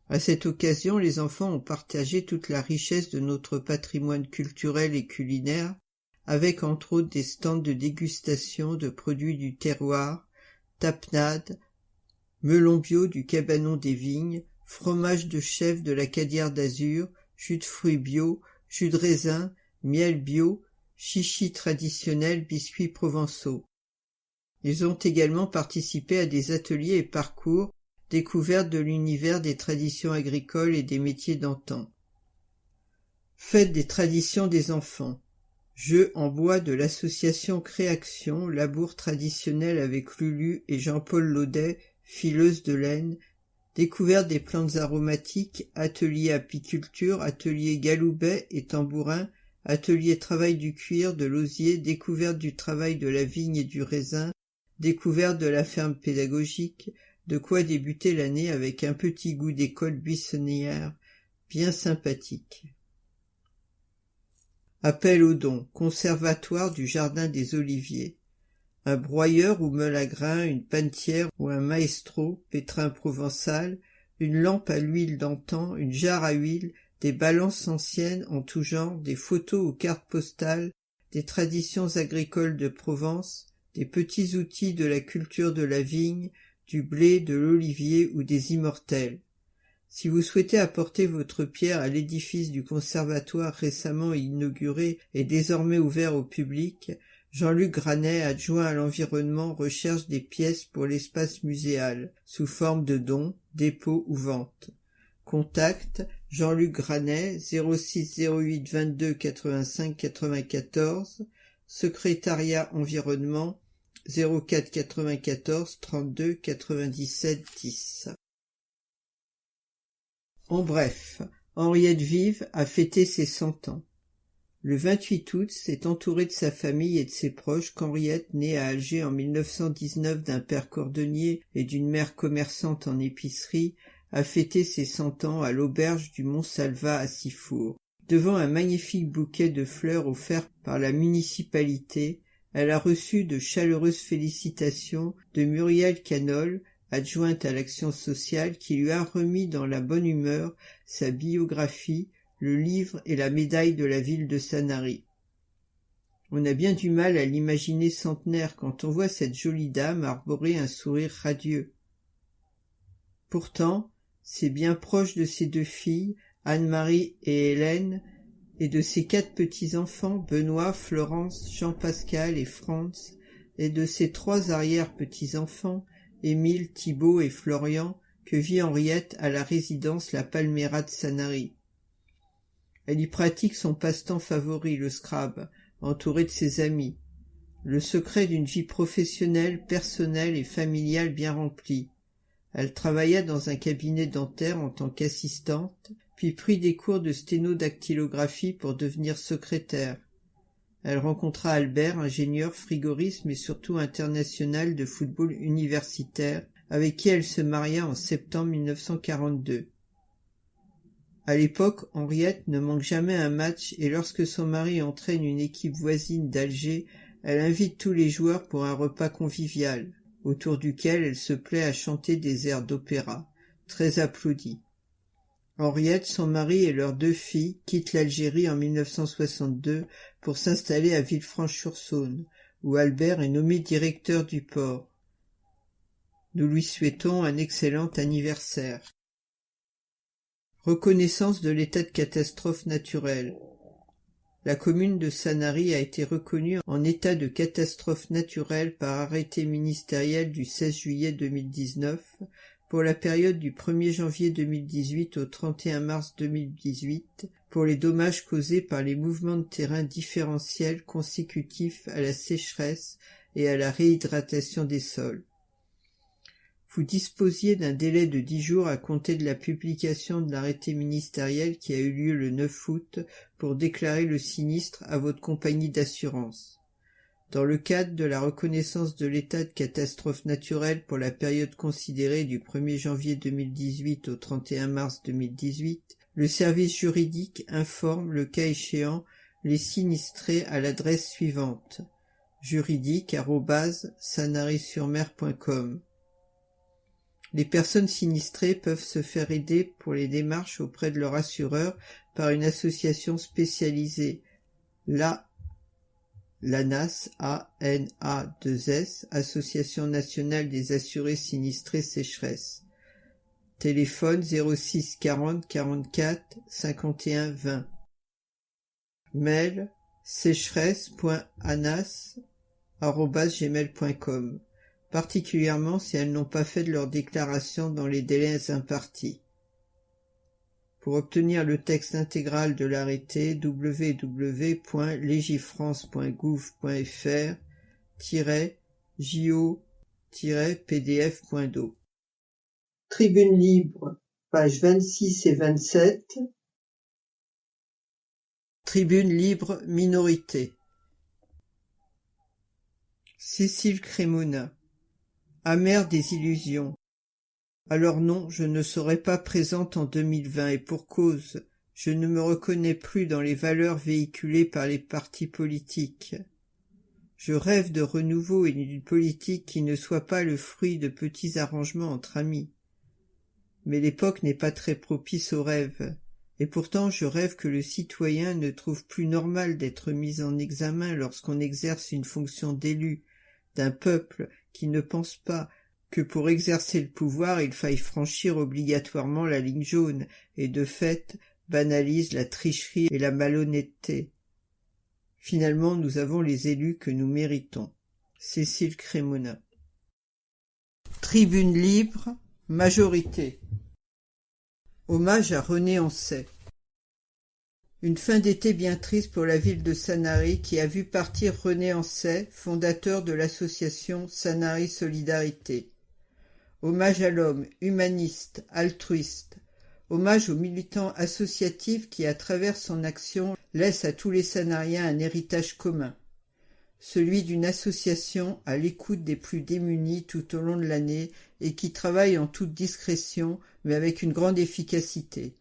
À cette occasion, les enfants ont partagé toute la richesse de notre patrimoine culturel et culinaire, avec entre autres des stands de dégustation de produits du terroir, tapenade, melon bio du Cabanon des Vignes, fromage de chèvre de la Cadière d'Azur, jus de fruits bio, jus de raisin, miel bio, chichis traditionnels, biscuits provençaux. Ils ont également participé à des ateliers et parcours, découverte de l'univers des traditions agricoles et des métiers d'antan. Fête des traditions des enfants. Jeux en bois de l'association Créaction, labour traditionnel avec Lulu et Jean-Paul Laudet, fileuse de laine, découverte des plantes aromatiques, atelier apiculture, atelier galoubet et tambourin, atelier travail du cuir, de l'osier, découverte du travail de la vigne et du raisin, découverte de la ferme pédagogique, de quoi débuter l'année avec un petit goût d'école buissonnière bien sympathique. Appel aux dons, conservatoire du jardin des Oliviers. Un broyeur ou meule à grains, une panetière ou un maestro, pétrin provençal, une lampe à l'huile d'antan, une jarre à huile, des balances anciennes en tout genre, des photos ou cartes postales, des traditions agricoles de Provence, des petits outils de la culture de la vigne, du blé, de l'olivier ou des immortels. Si vous souhaitez apporter votre pierre à l'édifice du conservatoire récemment inauguré et désormais ouvert au public, Jean-Luc Granet, adjoint à l'environnement, recherche des pièces pour l'espace muséal, sous forme de dons, dépôt ou vente. Contact Jean-Luc Granet 06 08 22 85 94, secrétariat environnement 04 94 32 97 10. En bref, Henriette Vive a fêté ses 100 ans. Le 28 août, c'est entouré de sa famille et de ses proches qu'Henriette, née à Alger en 1919 d'un père cordonnier et d'une mère commerçante en épicerie, a fêté ses 100 ans à l'auberge du Mont-Salvat à Sifour. Devant un magnifique bouquet de fleurs offert par la municipalité, elle a reçu de chaleureuses félicitations de Muriel Canol, adjointe à l'action sociale, qui lui a remis dans la bonne humeur sa biographie, le livre et la médaille de la ville de Sanary. On a bien du mal à l'imaginer centenaire quand on voit cette jolie dame arborer un sourire radieux. Pourtant, c'est bien proche de ses 2 filles, Anne-Marie et Hélène, et de ses 4 petits-enfants, Benoît, Florence, Jean-Pascal et Franz, et de ses 3 arrière-petits-enfants, Émile, Thibault et Florian, que vit Henriette à la résidence La Palmera de Sanary. Elle y pratique son passe-temps favori, le Scrabble, entourée de ses amis. Le secret d'une vie professionnelle, personnelle et familiale bien remplie. Elle travailla dans un cabinet dentaire en tant qu'assistante, puis prit des cours de sténodactylographie pour devenir secrétaire. Elle rencontra Albert, ingénieur frigoriste mais surtout international de football universitaire, avec qui elle se maria en septembre 1942. À l'époque, Henriette ne manque jamais un match et lorsque son mari entraîne une équipe voisine d'Alger, elle invite tous les joueurs pour un repas convivial, autour duquel elle se plaît à chanter des airs d'opéra, très applaudis. Henriette, son mari et leurs 2 filles quittent l'Algérie en 1962 pour s'installer à Villefranche-sur-Saône, où Albert est nommé directeur du port. Nous lui souhaitons un excellent anniversaire. Reconnaissance de l'état de catastrophe naturelle. La commune de Sanary a été reconnue en état de catastrophe naturelle par arrêté ministériel du 16 juillet 2019 pour la période du 1er janvier 2018 au 31 mars 2018 pour les dommages causés par les mouvements de terrain différentiels consécutifs à la sécheresse et à la réhydratation des sols. Vous disposiez d'un délai de 10 jours à compter de la publication de l'arrêté ministériel qui a eu lieu le 9 août pour déclarer le sinistre à votre compagnie d'assurance. Dans le cadre de la reconnaissance de l'état de catastrophe naturelle pour la période considérée du 1er janvier 2018 au 31 mars 2018, le service juridique informe, le cas échéant, les sinistrés à l'adresse suivante: juridique@sanary-sur-mer.com. Les personnes sinistrées peuvent se faire aider pour les démarches auprès de leur assureur par une association spécialisée, l'ANAS, A-N-A-2-S, Association nationale des assurés sinistrés sécheresse. Téléphone 06 40 44 51 20. Mail sécheresse.anas@gmail.com, particulièrement si elles n'ont pas fait de leur déclaration dans les délais impartis. Pour obtenir le texte intégral de l'arrêté, www.legifrance.gouv.fr-jo-pdf.do. Tribune libre, pages 26 et 27. Tribune libre minorité. Cécile Crémona. Amère désillusion. Alors non, je ne serai pas présente en 2020 et pour cause, je ne me reconnais plus dans les valeurs véhiculées par les partis politiques. Je rêve de renouveau et d'une politique qui ne soit pas le fruit de petits arrangements entre amis. Mais l'époque n'est pas très propice aux rêves, et pourtant je rêve que le citoyen ne trouve plus normal d'être mis en examen lorsqu'on exerce une fonction d'élu, d'un peuple qui ne pense pas que pour exercer le pouvoir il faille franchir obligatoirement la ligne jaune, et de fait banalise la tricherie et la malhonnêteté. Finalement, nous avons les élus que nous méritons. Cécile Crémona. Tribune libre, majorité. Hommage à René Ancet. Une fin d'été bien triste pour la ville de Sanary qui a vu partir René Ancet, fondateur de l'association Sanary Solidarité. Hommage à l'homme, humaniste, altruiste. Hommage aux militants associatifs qui, à travers son action, laissent à tous les Sanariens un héritage commun. Celui d'une association à l'écoute des plus démunis tout au long de l'année et qui travaille en toute discrétion mais avec une grande efficacité.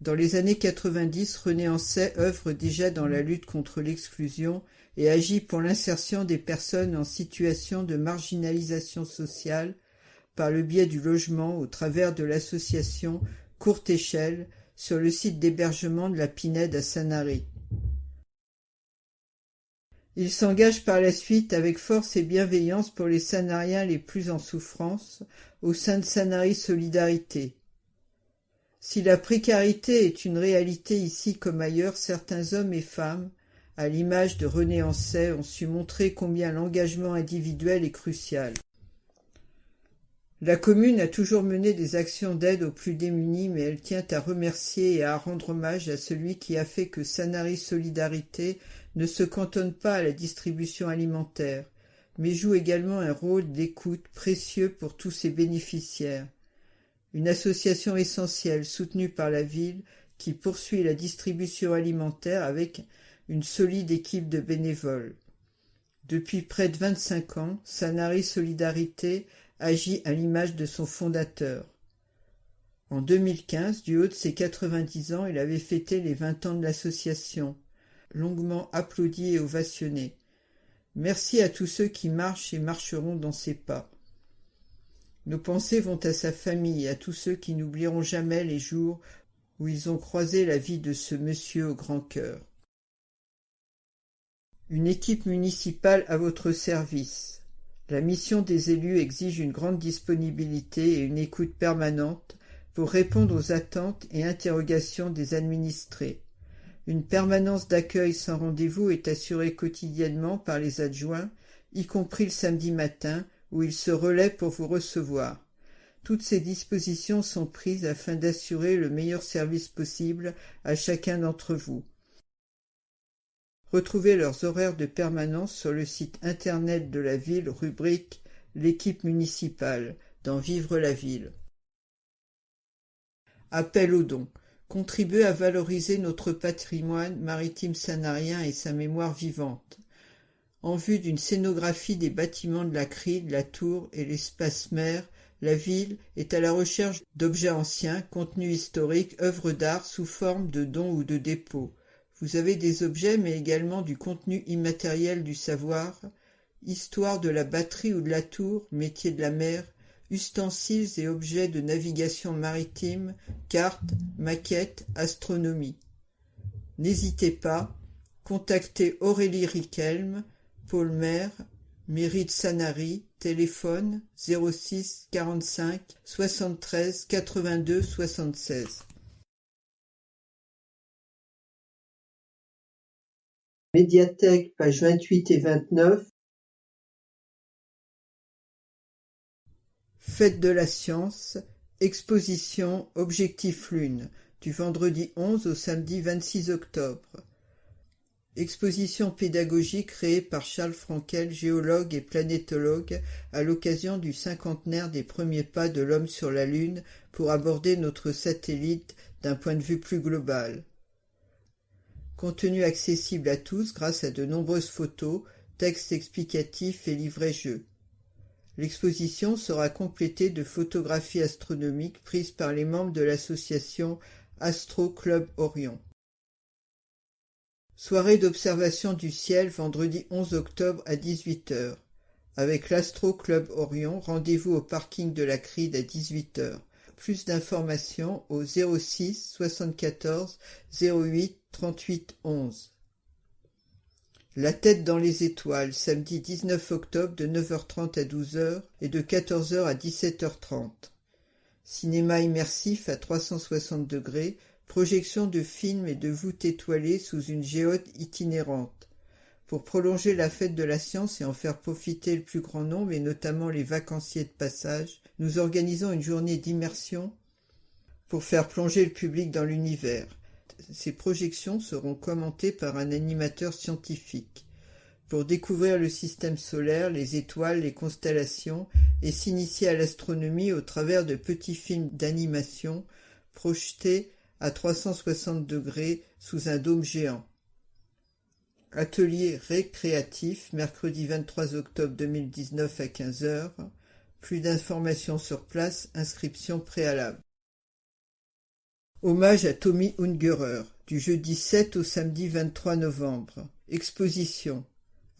Dans les années 90, René Ancet œuvre déjà dans la lutte contre l'exclusion et agit pour l'insertion des personnes en situation de marginalisation sociale par le biais du logement au travers de l'association Courte Échelle sur le site d'hébergement de la Pinède à Sanary. Il s'engage par la suite avec force et bienveillance pour les Sanariens les plus en souffrance au sein de Sanary Solidarité. Si la précarité est une réalité ici comme ailleurs, certains hommes et femmes, à l'image de René Ancet, ont su montrer combien l'engagement individuel est crucial. La commune a toujours mené des actions d'aide aux plus démunis, mais elle tient à remercier et à rendre hommage à celui qui a fait que Sanary Solidarité ne se cantonne pas à la distribution alimentaire, mais joue également un rôle d'écoute précieux pour tous ses bénéficiaires. Une association essentielle soutenue par la ville qui poursuit la distribution alimentaire avec une solide équipe de bénévoles. Depuis près de 25 ans, Sanary Solidarité agit à l'image de son fondateur. En 2015, du haut de ses 90 ans, il avait fêté les 20 ans de l'association, longuement applaudi et ovationné. Merci à tous ceux qui marchent et marcheront dans ses pas. Nos pensées vont à sa famille, à tous ceux qui n'oublieront jamais les jours où ils ont croisé la vie de ce monsieur au grand cœur. Une équipe municipale à votre service. La mission des élus exige une grande disponibilité et une écoute permanente pour répondre aux attentes et interrogations des administrés. Une permanence d'accueil sans rendez-vous est assurée quotidiennement par les adjoints, y compris le samedi matin, où ils se relaient pour vous recevoir. Toutes ces dispositions sont prises afin d'assurer le meilleur service possible à chacun d'entre vous. Retrouvez leurs horaires de permanence sur le site internet de la ville, rubrique « L'équipe municipale » dans Vivre la ville. Appel aux dons. Contribuez à valoriser notre patrimoine maritime sanarien et sa mémoire vivante. En vue d'une scénographie des bâtiments de la Cride, la Tour et l'espace mer, la ville est à la recherche d'objets anciens, contenus historiques, œuvres d'art sous forme de dons ou de dépôts. Vous avez des objets mais également du contenu immatériel du savoir, histoire de la batterie ou de la tour, métier de la mer, ustensiles et objets de navigation maritime, cartes, maquettes, astronomie. N'hésitez pas, contactez Aurélie Riquelme, Paul Maire, mairie de Sanary, téléphone 06 45 73 82 76. Médiathèque, pages 28 et 29. Fête de la science, exposition Objectif Lune, du vendredi 11 au samedi 26 octobre. Exposition pédagogique créée par Charles Frankel, géologue et planétologue, à l'occasion du cinquantenaire des premiers pas de l'homme sur la Lune pour aborder notre satellite d'un point de vue plus global. Contenu accessible à tous grâce à de nombreuses photos, textes explicatifs et livrets-jeux. L'exposition sera complétée de photographies astronomiques prises par les membres de l'association Astro Club Orion. Soirée d'observation du ciel vendredi 11 octobre à 18h. Avec l'Astro Club Orion, rendez-vous au parking de la Cride à 18h. Plus d'informations au 06 74 08 38 11. La tête dans les étoiles, samedi 19 octobre de 9h30 à 12h et de 14h à 17h30. Cinéma immersif à 360 degrés, projection de films et de voûtes étoilées sous une géode itinérante. Pour prolonger la fête de la science et en faire profiter le plus grand nombre, et notamment les vacanciers de passage, nous organisons une journée d'immersion pour faire plonger le public dans l'univers. Ces projections seront commentées par un animateur scientifique pour découvrir le système solaire, les étoiles, les constellations et s'initier à l'astronomie au travers de petits films d'animation projetés à 360 degrés sous un dôme géant. Atelier récréatif, mercredi 23 octobre 2019 à 15h. Plus d'informations sur place, inscription préalable. Hommage à Tommy Ungerer, du jeudi 7 au samedi 23 novembre. Exposition.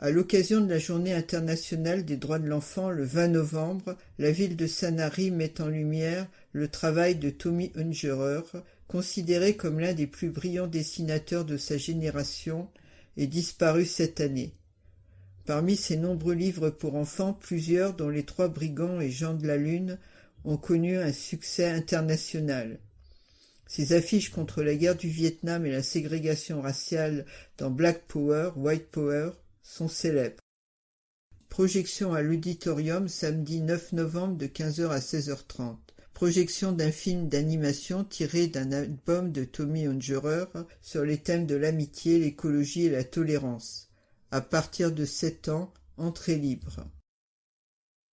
À l'occasion de la Journée internationale des droits de l'enfant le 20 novembre, la ville de Sanary met en lumière le travail de Tommy Ungerer, considéré comme l'un des plus brillants dessinateurs de sa génération et disparu cette année. Parmi ses nombreux livres pour enfants, plusieurs, dont Les Trois Brigands et Jean de la Lune, ont connu un succès international. Ses affiches contre la guerre du Vietnam et la ségrégation raciale dans Black Power, White Power sont célèbres. Projection à l'auditorium samedi 9 novembre de 15h à 16h30. Projection d'un film d'animation tiré d'un album de Tommy Ungerer sur les thèmes de l'amitié, l'écologie et la tolérance. À partir de 7 ans, entrée libre.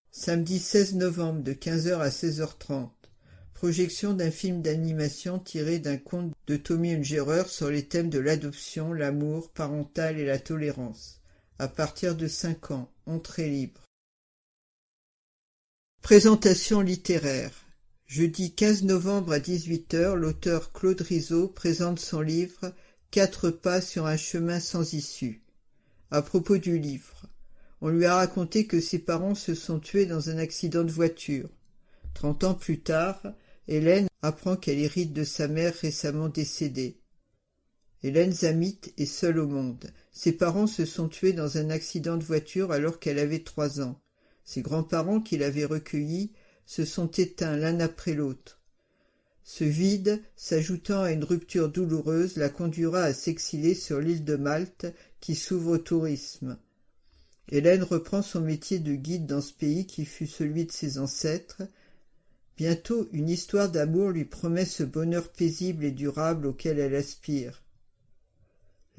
Samedi 16 novembre de 15h à 16h30. Projection d'un film d'animation tiré d'un conte de Tommy Ungerer sur les thèmes de l'adoption, l'amour parental et la tolérance. À partir de 5 ans, entrée libre. Présentation littéraire. Jeudi 15 novembre à 18h, l'auteur Claude Rizzo présente son livre « 4 pas sur un chemin sans issue ». À propos du livre, on lui a raconté que ses parents se sont tués dans un accident de voiture. 30 ans plus tard, Hélène apprend qu'elle hérite de sa mère récemment décédée. Hélène Zamit est seule au monde. Ses parents se sont tués dans un accident de voiture alors qu'elle avait 3 ans. Ses grands-parents qui l'avaient recueillie se sont éteints l'un après l'autre. Ce vide, s'ajoutant à une rupture douloureuse, la conduira à s'exiler sur l'île de Malte qui s'ouvre au tourisme. Hélène reprend son métier de guide dans ce pays qui fut celui de ses ancêtres. Bientôt, une histoire d'amour lui promet ce bonheur paisible et durable auquel elle aspire.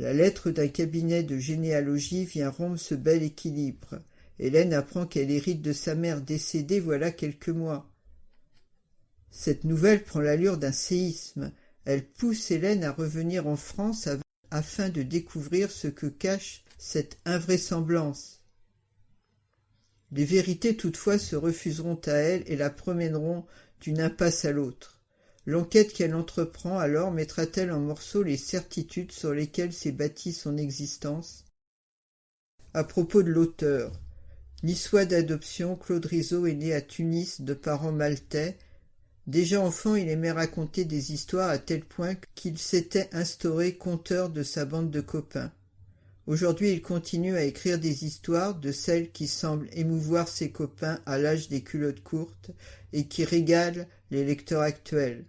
La lettre d'un cabinet de généalogie vient rompre ce bel équilibre. Hélène apprend qu'elle hérite de sa mère décédée voilà quelques mois. Cette nouvelle prend l'allure d'un séisme. Elle pousse Hélène à revenir en France afin de découvrir ce que cache cette invraisemblance. Les vérités toutefois se refuseront à elle et la promèneront d'une impasse à l'autre. L'enquête qu'elle entreprend alors mettra-t-elle en morceaux les certitudes sur lesquelles s'est bâtie son existence? À propos de l'auteur, niçois d'adoption, Claude Rizzo est né à Tunis de parents maltais. Déjà enfant, il aimait raconter des histoires à tel point qu'il s'était instauré conteur de sa bande de copains. Aujourd'hui, il continue à écrire des histoires, de celles qui semblent émouvoir ses copains à l'âge des culottes courtes et qui régalent les lecteurs actuels.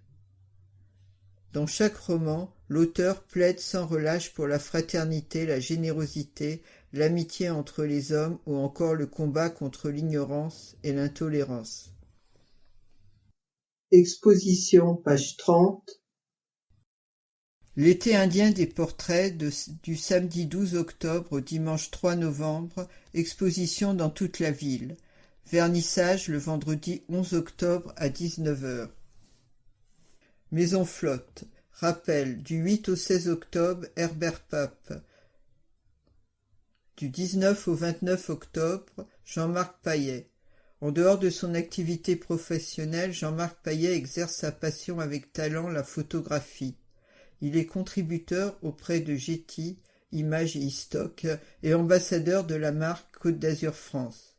Dans chaque roman, l'auteur plaide sans relâche pour la fraternité, la générosité, l'amitié entre les hommes ou encore le combat contre l'ignorance et l'intolérance. Exposition, page 30. L'été indien des portraits du samedi 12 octobre au dimanche 3 novembre, exposition dans toute la ville. Vernissage le vendredi 11 octobre à 19h. Maison Flotte. Rappel, du 8 au 16 octobre, Herbert Pape. Du 19 au 29 octobre, Jean-Marc Paillet. En dehors de son activité professionnelle, Jean-Marc Paillet exerce sa passion avec talent, la photographie. Il est contributeur auprès de Getty, Images et Istock et ambassadeur de la marque Côte d'Azur France.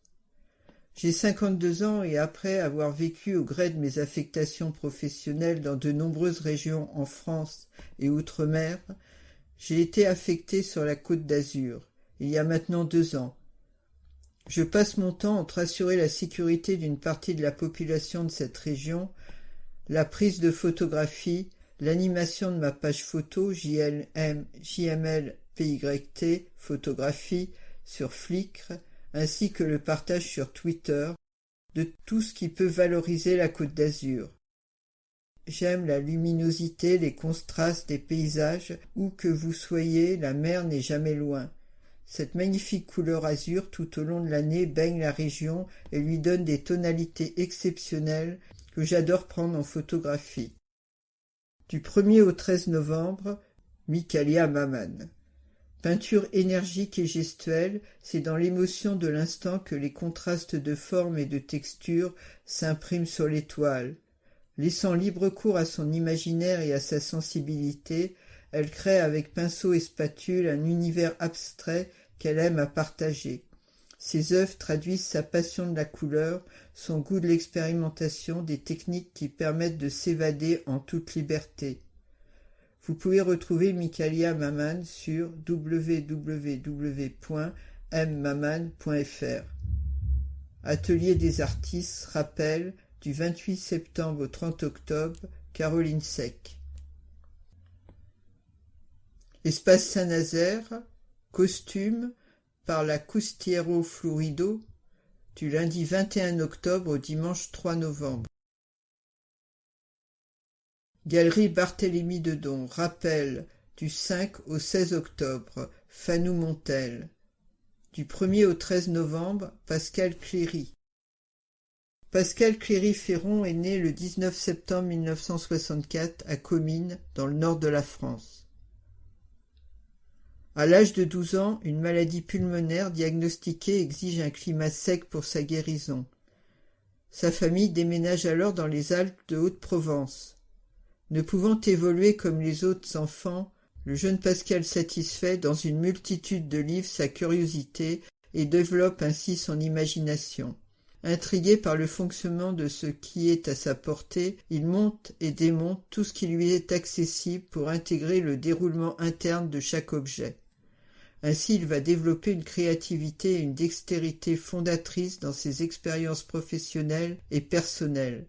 J'ai 52 ans et après avoir vécu au gré de mes affectations professionnelles dans de nombreuses régions en France et outre-mer, j'ai été affecté sur la Côte d'Azur. il y a maintenant 2 ans. Je passe mon temps entre assurer la sécurité d'une partie de la population de cette région, la prise de photographies, l'animation de ma page photo JML-PYT photographie sur Flickr, ainsi que le partage sur Twitter de tout ce qui peut valoriser la Côte d'Azur. J'aime la luminosité, les contrastes des paysages, où que vous soyez, la mer n'est jamais loin. Cette magnifique couleur azur tout au long de l'année baigne la région et lui donne des tonalités exceptionnelles que j'adore prendre en photographie. Du 1er au 13 novembre, Mikalia Maman. Peinture énergique et gestuelle, c'est dans l'émotion de l'instant que les contrastes de forme et de texture s'impriment sur les toiles. Laissant libre cours à son imaginaire et à sa sensibilité, elle crée avec pinceau et spatule un univers abstrait qu'elle aime à partager. Ses œuvres traduisent sa passion de la couleur, son goût de l'expérimentation, des techniques qui permettent de s'évader en toute liberté. Vous pouvez retrouver Mikalia Maman sur www.mmaman.fr. Atelier des artistes, rappel, du 28 septembre au 30 octobre, Caroline Sec. Espace Saint-Nazaire, costume, par la Custiero Florido, du lundi 21 octobre au dimanche 3 novembre. Galerie Barthélemy Dedon, rappel, du 5 au 16 octobre, Fanou Montel. Du 1er au 13 novembre, Pascal Cléry. Pascal Cléry-Ferron est né le 19 septembre 1964 à Comines, dans le nord de la France. À l'âge de 12 ans, une maladie pulmonaire diagnostiquée exige un climat sec pour sa guérison. Sa famille déménage alors dans les Alpes de Haute-Provence. Ne pouvant évoluer comme les autres enfants, le jeune Pascal satisfait dans une multitude de livres sa curiosité et développe ainsi son imagination. Intrigué par le fonctionnement de ce qui est à sa portée, il monte et démonte tout ce qui lui est accessible pour intégrer le déroulement interne de chaque objet. Ainsi, il va développer une créativité et une dextérité fondatrices dans ses expériences professionnelles et personnelles.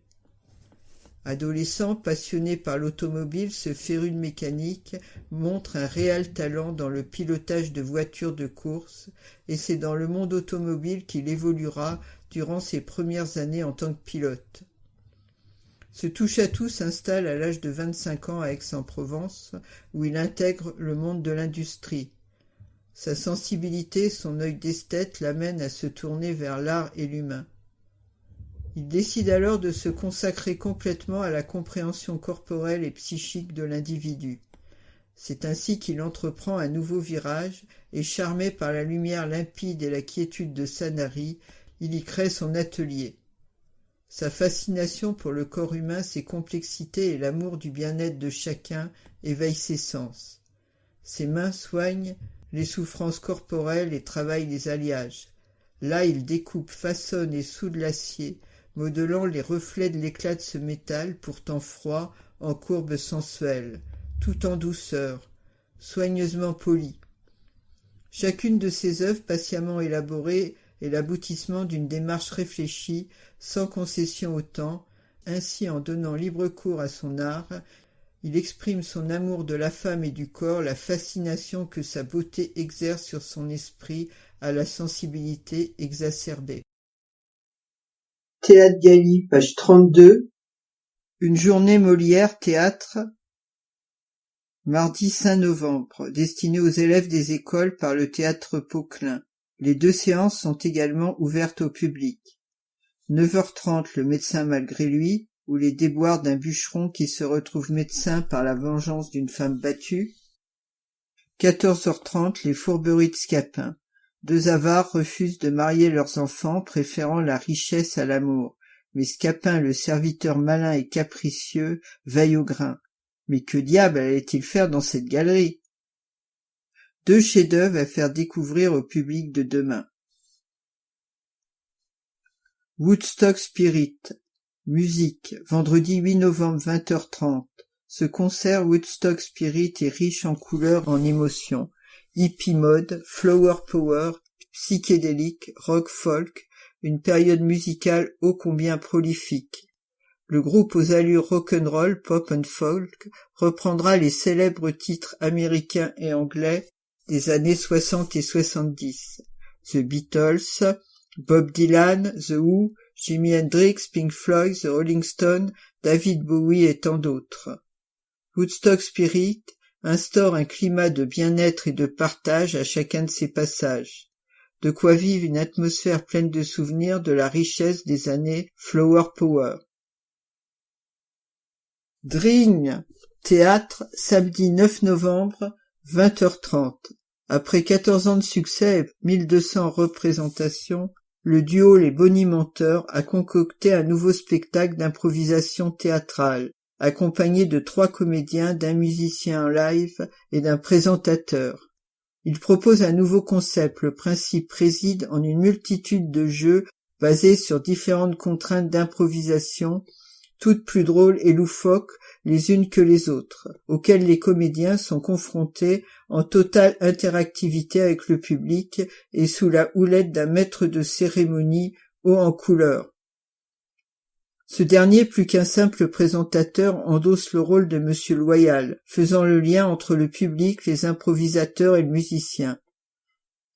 Adolescent passionné par l'automobile, ce féru de mécanique montre un réel talent dans le pilotage de voitures de course, et c'est dans le monde automobile qu'il évoluera durant ses premières années en tant que pilote. Ce touche-à-tout s'installe à l'âge de 25 ans à Aix-en-Provence, où il intègre le monde de l'industrie. Sa sensibilité, son œil d'esthète l'amène à se tourner vers l'art et l'humain. Il décide alors de se consacrer complètement à la compréhension corporelle et psychique de l'individu. C'est ainsi qu'il entreprend un nouveau virage, et charmé par la lumière limpide et la quiétude de Sanary, il y crée son atelier. Sa fascination pour le corps humain, ses complexités et l'amour du bien-être de chacun éveillent ses sens. Ses mains soignent les souffrances corporelles et travaillent les alliages. Là, il découpe, façonne et soude l'acier, modelant les reflets de l'éclat de ce métal pourtant froid en courbes sensuelles, tout en douceur, soigneusement poli. Chacune de ses œuvres patiemment élaborées est l'aboutissement d'une démarche réfléchie, sans concession au temps. Ainsi, en donnant libre cours à son art, il exprime son amour de la femme et du corps, la fascination que sa beauté exerce sur son esprit à la sensibilité exacerbée. Théâtre Gailly, page 32. Une journée Molière théâtre, mardi 5 novembre, destinée aux élèves des écoles par le théâtre Poquelin. Les 2 séances sont également ouvertes au public. 9h30, le médecin malgré lui, ou les déboires d'un bûcheron qui se retrouve médecin par la vengeance d'une femme battue. 14h30, les fourberies de Scapin. 2 avares refusent de marier leurs enfants, préférant la richesse à l'amour. Mais Scapin, le serviteur malin et capricieux, veille au grain. Mais que diable allait-il faire dans cette galerie? 2 chefs-d'œuvre à faire découvrir au public de demain. Woodstock Spirit. Musique, vendredi 8 novembre 20h30. Ce concert Woodstock Spirit est riche en couleurs, en émotions. hippie mode, flower power, psychédélique, rock folk, une période musicale ô combien prolifique. Le groupe aux allures rock'n'roll, pop and folk reprendra les célèbres titres américains et anglais des années 60 et 70. The Beatles, Bob Dylan, The Who, Jimi Hendrix, Pink Floyd, The Rolling Stones, David Bowie et tant d'autres. Woodstock Spirit instaure un climat de bien-être et de partage à chacun de ses passages. De quoi vivre une atmosphère pleine de souvenirs de la richesse des années Flower Power. Dring, théâtre, samedi 9 novembre, 20h30. Après 14 ans de succès et 1200 représentations, le duo Les Bonimenteurs a concocté un nouveau spectacle d'improvisation théâtrale, accompagné de 3 comédiens, d'un musicien en live et d'un présentateur. Il propose un nouveau concept. Le principe réside en une multitude de jeux basés sur différentes contraintes d'improvisation, toutes plus drôles et loufoques les unes que les autres, auxquelles les comédiens sont confrontés en totale interactivité avec le public et sous la houlette d'un maître de cérémonie haut en couleur. Ce dernier, plus qu'un simple présentateur, endosse le rôle de Monsieur Loyal, faisant le lien entre le public, les improvisateurs et le musicien.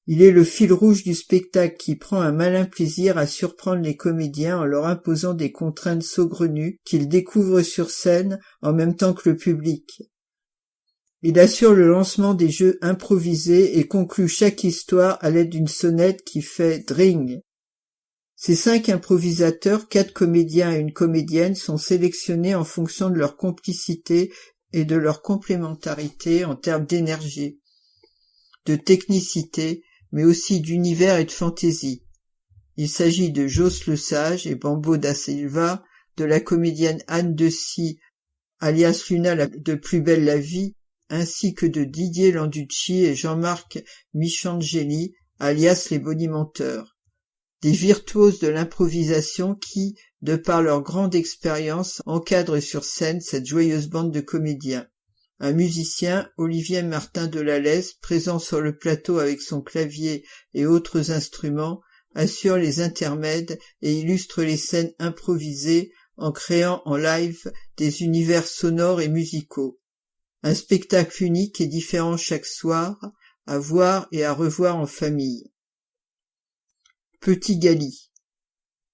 Il est le fil rouge du spectacle qui prend un malin plaisir à surprendre les comédiens en leur imposant des contraintes saugrenues qu'ils découvrent sur scène en même temps que le public. Il assure le lancement des jeux improvisés et conclut chaque histoire à l'aide d'une sonnette qui fait « dring ». Ces 5 improvisateurs, 4 comédiens et une comédienne sont sélectionnés en fonction de leur complicité et de leur complémentarité en termes d'énergie, de technicité, mais aussi d'univers et de fantaisie. Il s'agit de Joss Le Sage et Bambo da Silva, de la comédienne Anne Dessy, alias Luna de Plus belle la vie, ainsi que de Didier Landucci et Jean-Marc Michangeli, alias Les Bonimenteurs. Des virtuoses de l'improvisation qui, de par leur grande expérience, encadrent sur scène cette joyeuse bande de comédiens. Un musicien, Olivier Martin de Lalaise, présent sur le plateau avec son clavier et autres instruments, assure les intermèdes et illustre les scènes improvisées en créant en live des univers sonores et musicaux. Un spectacle unique et différent chaque soir, à voir et à revoir en famille. Petit Gali,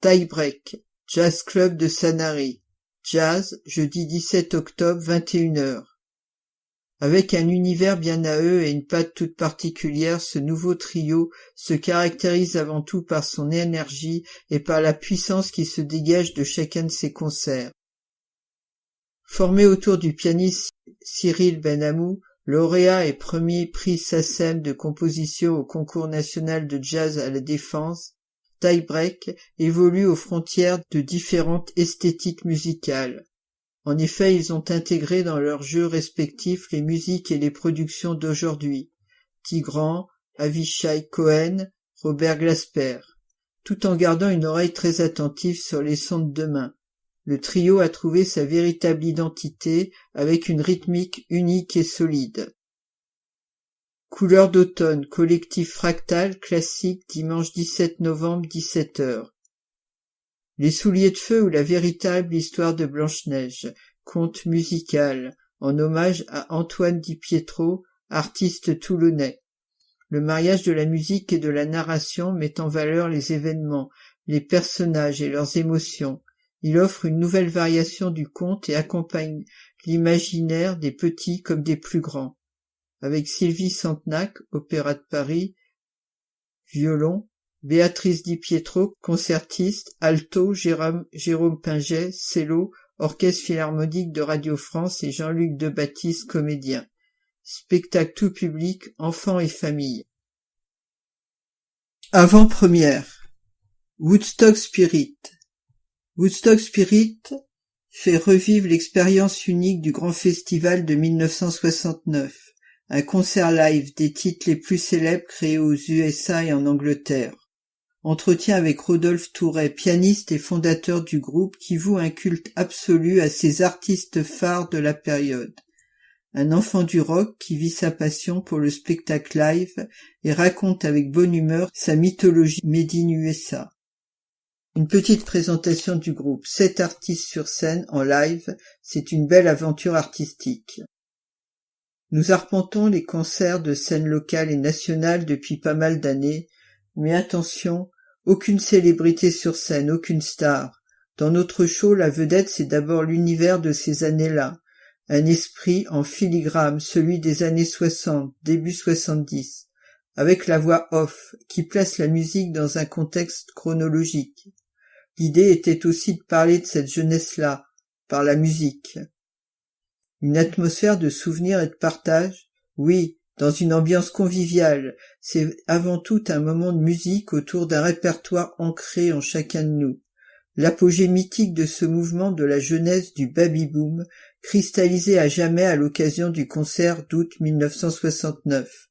Tie Break, Jazz Club de Sanary, Jazz, jeudi 17 octobre, 21h. Avec un univers bien à eux et une patte toute particulière, ce nouveau trio se caractérise avant tout par son énergie et par la puissance qui se dégage de chacun de ses concerts. Formé autour du pianiste Cyril Benhamou, lauréat et premier prix SACEM de composition au concours national de jazz à la Défense, Tie Break évolue aux frontières de différentes esthétiques musicales. En effet, ils ont intégré dans leurs jeux respectifs les musiques et les productions d'aujourd'hui. Tigran, Avishai Cohen, Robert Glasper, tout en gardant une oreille très attentive sur les sons de demain. Le trio a trouvé sa véritable identité avec une rythmique unique et solide. Couleurs d'automne, collectif Fractal, classique, dimanche 17 novembre, 17h. Les souliers de feu ou la véritable histoire de Blanche-Neige, conte musical, en hommage à Antoine Di Pietro, artiste toulonnais. Le mariage de la musique et de la narration met en valeur les événements, les personnages et leurs émotions. Il offre une nouvelle variation du conte et accompagne l'imaginaire des petits comme des plus grands. Avec Sylvie Santenac, Opéra de Paris, violon, Béatrice Di Pietro, concertiste, alto, Jérôme Pinget, cello, Orchestre Philharmonique de Radio France et Jean-Luc Debaptiste, comédien. Spectacle tout public, enfants et familles. Avant-première. Woodstock Spirit. Woodstock Spirit fait revivre l'expérience unique du grand festival de 1969. Un concert live des titres les plus célèbres créés aux USA et en Angleterre. Entretien avec Rodolphe Touret, pianiste et fondateur du groupe qui voue un culte absolu à ces artistes phares de la période. un enfant du rock qui vit sa passion pour le spectacle live et raconte avec bonne humeur sa mythologie made in USA. Une petite présentation du groupe, 7 artistes sur scène en live, c'est une belle aventure artistique. Nous arpentons les concerts de scènes locales et nationales depuis pas mal d'années, mais attention, aucune célébrité sur scène, aucune star. Dans notre show, la vedette, c'est d'abord l'univers de ces années-là, un esprit en filigrane, celui des années 60, début 70, avec la voix off, qui place la musique dans un contexte chronologique. L'idée était aussi de parler de cette jeunesse-là, par la musique. Une atmosphère de souvenir et de partage, oui, dans une ambiance conviviale, c'est avant tout un moment de musique autour d'un répertoire ancré en chacun de nous. L'apogée mythique de ce mouvement de la jeunesse du baby-boom, cristallisé à jamais à l'occasion du concert d'août 1969.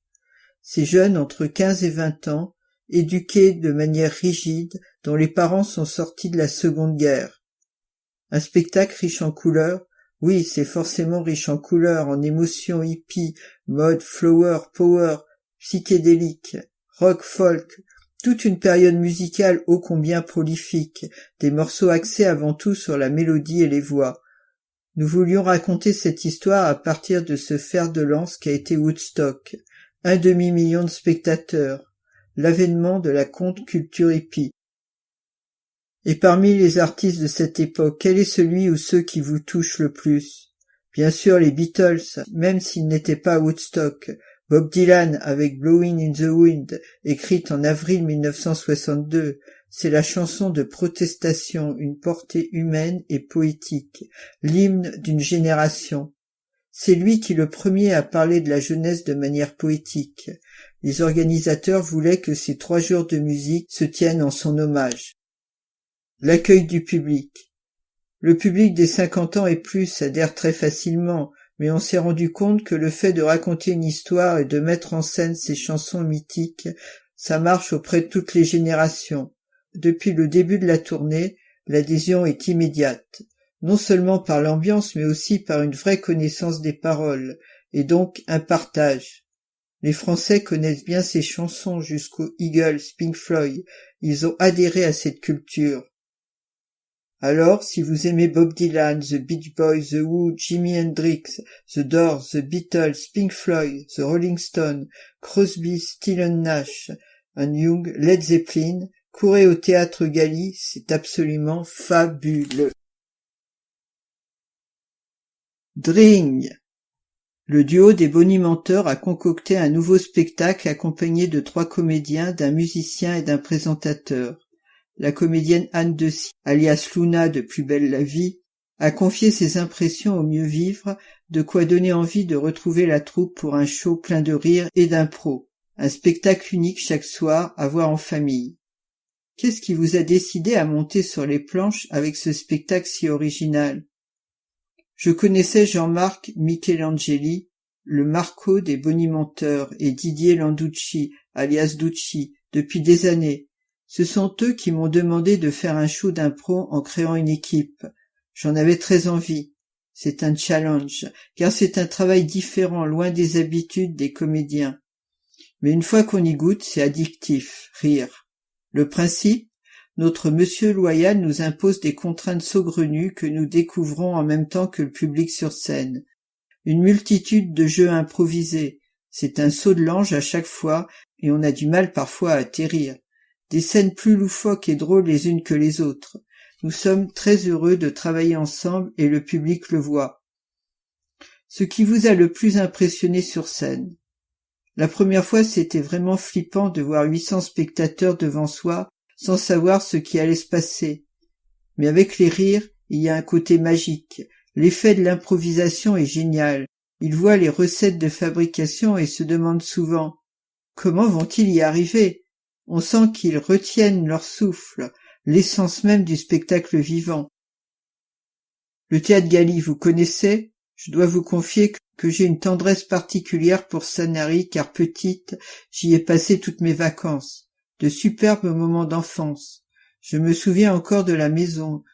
Ces jeunes entre 15 et 20 ans, éduqués de manière rigide, dont les parents sont sortis de la Seconde Guerre. Un spectacle riche en couleurs, oui, c'est forcément riche en couleurs, en émotions hippie, mode, flower, power, psychédélique, rock, folk, toute une période musicale ô combien prolifique, des morceaux axés avant tout sur la mélodie et les voix. Nous voulions raconter cette histoire à partir de ce fer de lance qu'a été Woodstock, 1 demi-million de spectateurs, l'avènement de la contre-culture hippie. Et parmi les artistes de cette époque, quel est celui ou ceux qui vous touchent le plus? Bien sûr les Beatles, même s'ils n'étaient pas à Woodstock, Bob Dylan avec Blowing in the Wind, écrite en avril 1962, c'est la chanson de protestation, une portée humaine et poétique, l'hymne d'une génération. C'est lui qui le premier a parlé de la jeunesse de manière poétique. Les organisateurs voulaient que ces 3 jours de musique se tiennent en son hommage. L'accueil du public. Le public des 50 ans et plus adhère très facilement, mais on s'est rendu compte que le fait de raconter une histoire et de mettre en scène ces chansons mythiques, ça marche auprès de toutes les générations. Depuis le début de la tournée, l'adhésion est immédiate, non seulement par l'ambiance mais aussi par une vraie connaissance des paroles, et donc un partage. Les Français connaissent bien ces chansons jusqu'aux Eagles, Pink Floyd, ils ont adhéré à cette culture. Alors, si vous aimez Bob Dylan, The Beach Boys, The Who, Jimi Hendrix, The Doors, The Beatles, Pink Floyd, The Rolling Stones, Crosby, Stills & Nash & Young, Led Zeppelin, courez au Théâtre Galy, c'est absolument fabuleux. Dring. Le duo des bonimenteurs a concocté un nouveau spectacle accompagné de 3 comédiens, d'un musicien et d'un présentateur. La comédienne Anne Dessy, alias Luna de Plus belle la vie, a confié ses impressions au mieux vivre, de quoi donner envie de retrouver la troupe pour un show plein de rire et d'impro, un spectacle unique chaque soir à voir en famille. Qu'est-ce qui vous a décidé à monter sur les planches avec ce spectacle si original? Je connaissais Jean-Marc Michelangeli, le Marco des bonimenteurs, et Didier Landucci, alias Ducci, depuis des années. Ce sont eux qui m'ont demandé de faire un show d'impro en créant une équipe. J'en avais très envie. C'est un challenge, car c'est un travail différent, loin des habitudes des comédiens. Mais une fois qu'on y goûte, c'est addictif, rire. Le principe, notre monsieur loyal nous impose des contraintes saugrenues que nous découvrons en même temps que le public sur scène. Une multitude de jeux improvisés. C'est un saut de l'ange à chaque fois, et on a du mal parfois à atterrir. Des scènes plus loufoques et drôles les unes que les autres. Nous sommes très heureux de travailler ensemble et le public le voit. Ce qui vous a le plus impressionné sur scène? La première fois, c'était vraiment flippant de voir 800 spectateurs devant soi sans savoir ce qui allait se passer. Mais avec les rires, il y a un côté magique. L'effet de l'improvisation est génial. Ils voient les recettes de fabrication et se demandent souvent « Comment vont-ils y arriver ?» On sent qu'ils retiennent leur souffle, l'essence même du spectacle vivant. Le Théâtre Galy, vous connaissez? Je dois vous confier que j'ai une tendresse particulière pour Sanary, car petite, j'y ai passé toutes mes vacances. De superbes moments d'enfance. Je me souviens encore de la maison,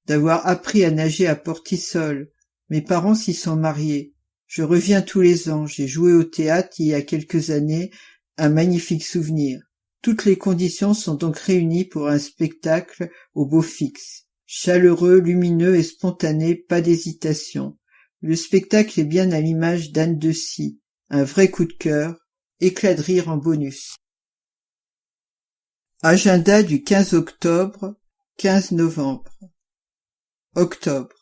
d'avoir appris à nager à Portisol. Mes parents s'y sont mariés. Je reviens tous les ans, j'ai joué au théâtre il y a quelques années, un magnifique souvenir. Toutes les conditions sont donc réunies pour un spectacle au beau fixe. Chaleureux, lumineux et spontané, pas d'hésitation. Le spectacle est bien à l'image d'Anne Dessy, un vrai coup de cœur, éclat de rire en bonus. Agenda du 15 octobre, 15 novembre. Octobre.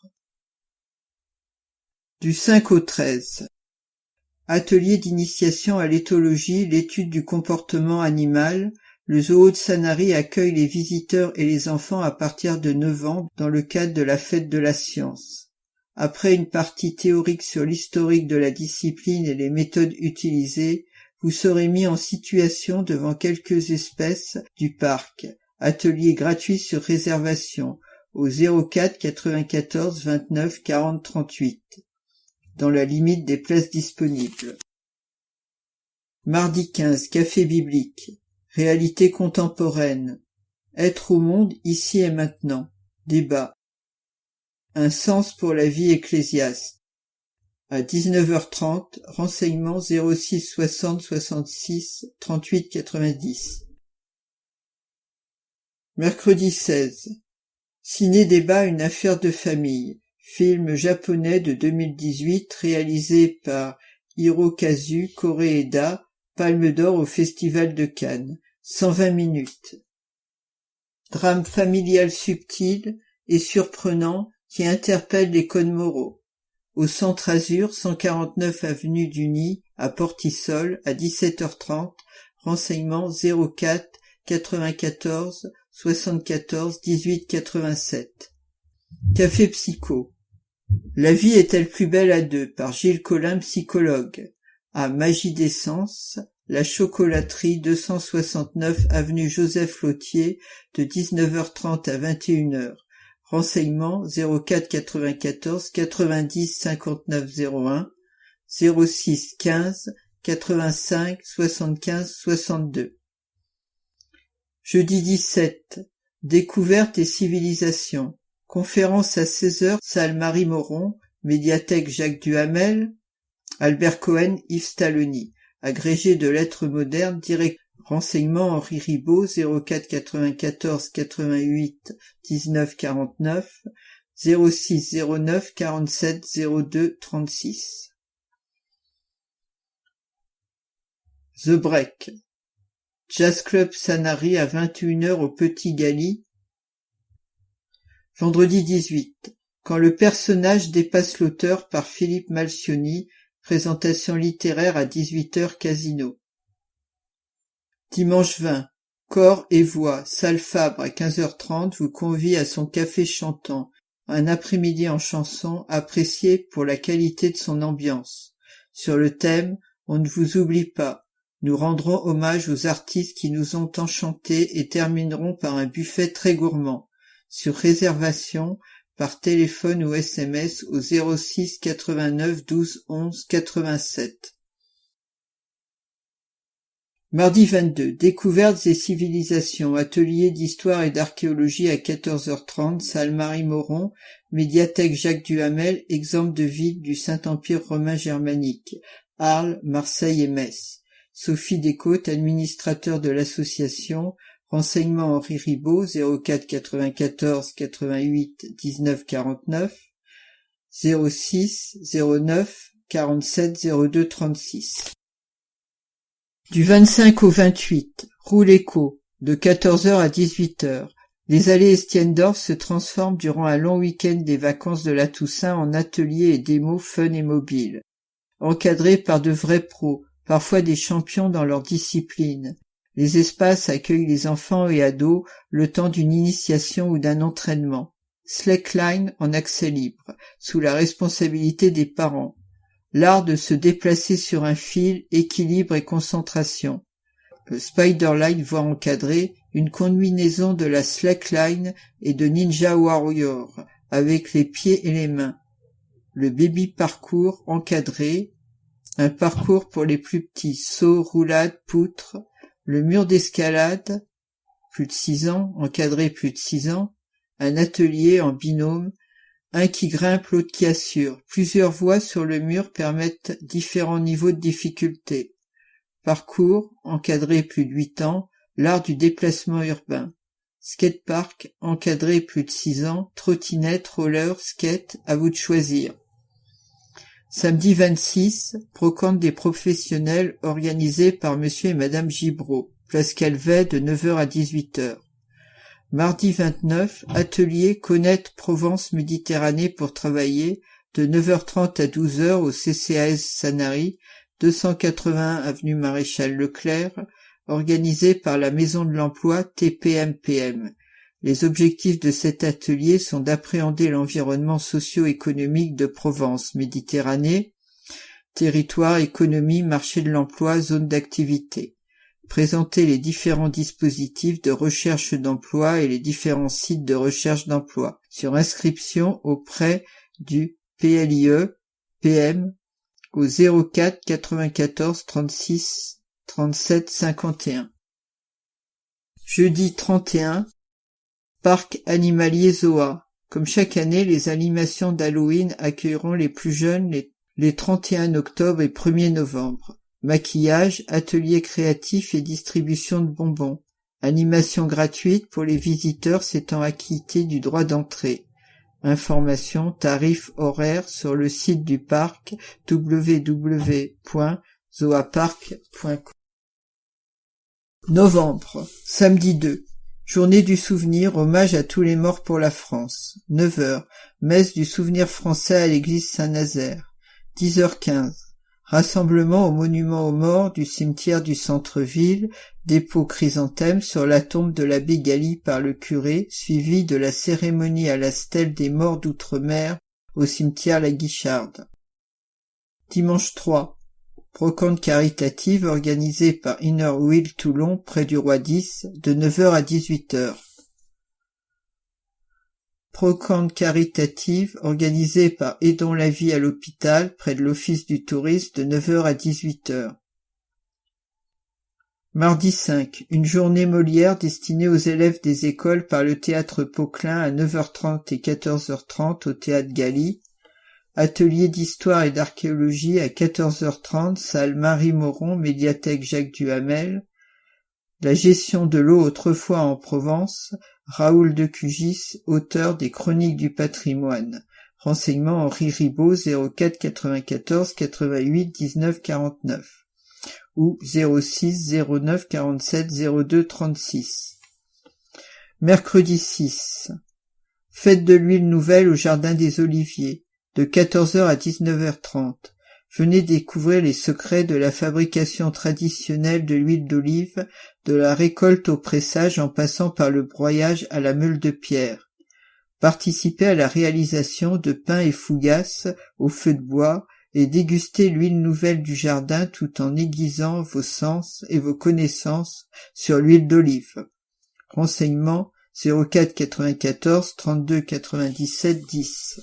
Du 5 au 13. Atelier d'initiation à l'éthologie, l'étude du comportement animal. Le zoo de Sanary accueille les visiteurs et les enfants à partir de 9 ans dans le cadre de la fête de la science. Après une partie théorique sur l'historique de la discipline et les méthodes utilisées, vous serez mis en situation devant quelques espèces du parc. Atelier gratuit sur réservation au 04 94 29 40 38, dans la limite des places disponibles. Mardi 15, café biblique. Réalité contemporaine. Être au monde ici et maintenant. Débat. Un sens pour la vie ecclésiaste. À 19h30, renseignements 06 60 66 38 90. Mercredi 16. Ciné-débat, une affaire de famille. Film japonais de 2018 réalisé par Hirokazu Koreeda, Palme d'Or au Festival de Cannes. 120 minutes. Drame familial subtil et surprenant qui interpelle les codes moraux. Au Centre Azur, 149 avenue du Nid, à Portissol, à 17h30, renseignements 04 94 74 18 87. Café psycho. La vie est-elle plus belle à deux, par Gilles Collin, psychologue. À Magie d'essence, la chocolaterie 269 avenue Joseph Lautier, de 19h30 à 21h. Renseignements 04 94 90 59 01 06 15 85 75 62. Jeudi 17. Découverte et civilisation. Conférence à 16h, salle Marie-Moron, médiathèque Jacques Duhamel, Albert Cohen, Yves Stalloni. Agrégé de lettres modernes, direct. Renseignements Henri Ribaud, 04 94 88 19 49, 06 09 47 02 36. The Break. Jazz Club Sanary à 21h au Petit Gali. Vendredi 18. Quand le personnage dépasse l'auteur par Philippe Malcioni, présentation littéraire à 18h Casino. Dimanche 20. Corps et voix, salle Fabre à 15h30 vous convie à son café chantant, un après-midi en chanson apprécié pour la qualité de son ambiance. Sur le thème « On ne vous oublie pas », nous rendrons hommage aux artistes qui nous ont enchantés et terminerons par un buffet très gourmand. Sur réservation, par téléphone ou SMS au 06 89 12 11 87. Mardi 22. Découvertes et civilisations. Atelier d'histoire et d'archéologie à 14h30, salle Marie-Moron, médiathèque Jacques Duhamel, exemple de ville du Saint-Empire romain germanique. Arles, Marseille et Metz. Sophie Descôtes, administrateur de l'association. Renseignements Henri Ribaud, 04 94 88 19 49, 06 09 47 02 36. Du 25 au 28, Roule Écho, de 14h à 18h. Les allées Estiendorf se transforment durant un long week-end des vacances de la Toussaint en ateliers et démos fun et mobiles. Encadrés par de vrais pros, parfois des champions dans leur discipline. Les espaces accueillent les enfants et ados le temps d'une initiation ou d'un entraînement. Slackline en accès libre, sous la responsabilité des parents. L'art de se déplacer sur un fil, équilibre et concentration. Le Spiderline voit encadrer une combinaison de la slackline et de Ninja Warrior, avec les pieds et les mains. Le baby parcours encadré, un parcours pour les plus petits, saut, roulade, poutre. Le mur d'escalade, plus de 6 ans, encadré plus de 6 ans, un atelier en binôme, Un qui grimpe, l'autre qui assure. Plusieurs voies sur le mur permettent différents niveaux de difficulté. Parcours, encadré plus de 8 ans, l'art du déplacement urbain. Skatepark, encadré plus de 6 ans, trottinette, roller, skate, à vous de choisir. Samedi 26, brocante des professionnels organisé par monsieur et madame Gibraud, place Calvet de 9h à 18h. Mardi 29, atelier connaître Provence Méditerranée pour travailler de 9h30 à 12h au CCAS Sanary, 281 avenue Maréchal Leclerc, organisé par la Maison de l'Emploi TPMPM. Les objectifs de cet atelier sont d'appréhender l'environnement socio-économique de Provence Méditerranée, territoire, économie, marché de l'emploi, zone d'activité. Présenter les différents dispositifs de recherche d'emploi et les différents sites de recherche d'emploi sur inscription auprès du PLIE PM au 04 94 36 37 51. Jeudi 31, Parc animalier Zoa. Comme chaque année, les animations d'Halloween accueilleront les plus jeunes les 31 octobre et 1er novembre. Maquillage, atelier créatif et distribution de bonbons. Animation gratuite pour les visiteurs s'étant acquittés du droit d'entrée. Informations, tarifs, horaires sur le site du parc www.zoapark.com. Novembre, samedi 2. Journée du souvenir, hommage à tous les morts pour la France. 9h, messe du souvenir français à l'église Saint-Nazaire. 10h15, rassemblement au monument aux morts du cimetière du centre-ville, dépôt chrysanthème sur la tombe de l'abbé Gali par le curé, suivi de la cérémonie à la stèle des morts d'outre-mer au cimetière La Guicharde. Dimanche 3. Brocante caritative organisée par Inner Wheel Toulon près du Roi 10 de 9h à 18h. Brocante caritative organisée par Aidons la vie à l'hôpital près de l'office du tourisme de 9h à 18h. Mardi 5, une journée Molière destinée aux élèves des écoles par le théâtre Poquelin à 9h30 et 14h30 au théâtre Gali. Atelier d'histoire et d'archéologie à 14h30, salle Marie-Moron, médiathèque Jacques Duhamel. La gestion de l'eau autrefois en Provence, Raoul de Cugis, auteur des Chroniques du patrimoine. Renseignements Henri Ribaud, 04 94 88 19 49 ou 06 09 47 02 36. Mercredi 6. Fête de l'huile nouvelle au Jardin des Oliviers. De 14h à 19h30. Venez découvrir les secrets de la fabrication traditionnelle de l'huile d'olive, de la récolte au pressage en passant par le broyage à la meule de pierre. Participez à la réalisation de pains et fougasses au feu de bois et dégustez l'huile nouvelle du jardin tout en aiguisant vos sens et vos connaissances sur l'huile d'olive. Renseignements 04 94 32 97 10.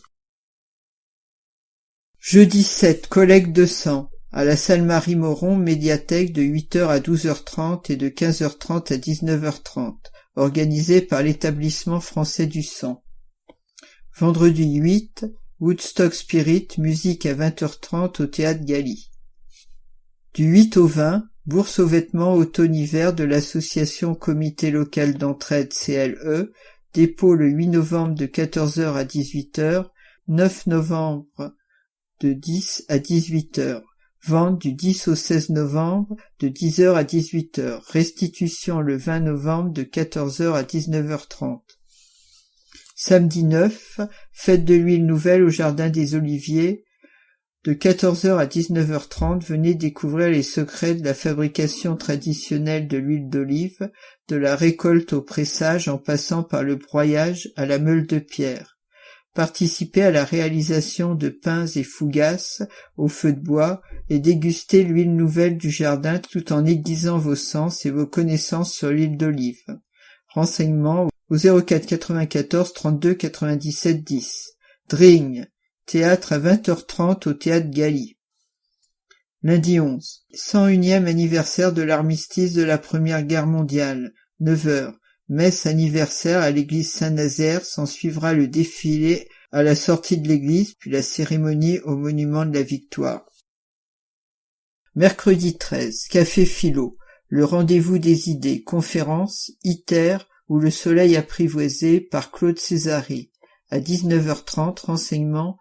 Jeudi 7, collecte de sang, à la salle Marie-Moron, médiathèque de 8h à 12h30 et de 15h30 à 19h30, organisée par l'établissement français du sang. Vendredi 8, Woodstock Spirit, musique à 20h30 au théâtre Gali. Du 8 au 20, bourse aux vêtements automne-hiver de l'association Comité local d'entraide CLE, dépôt le 8 novembre de 14h à 18h, 9 novembre de 10 à 18h. Vente du 10 au 16 novembre de 10h à 18h. Restitution le 20 novembre de 14h à 19h30. Samedi 9, fête de l'huile nouvelle au Jardin des Oliviers. De 14h à 19h30, venez découvrir les secrets de la fabrication traditionnelle de l'huile d'olive, de la récolte au pressage en passant par le broyage à la meule de pierre. Participez à la réalisation de pains et fougasses au feu de bois et dégustez l'huile nouvelle du jardin tout en aiguisant vos sens et vos connaissances sur l'huile d'olive. Renseignements au 04 94 32 97 10. Dring, théâtre à 20h30 au théâtre Gali. Lundi 11, 101e anniversaire de l'armistice de la Première Guerre mondiale, 9h. Messe anniversaire à l'église Saint-Nazaire, s'en suivra le défilé à la sortie de l'église, puis la cérémonie au monument de la Victoire. Mercredi 13, Café Philo, le rendez-vous des idées, conférence, ITER ou le soleil apprivoisé par Claude Césari. À 19h30, renseignements,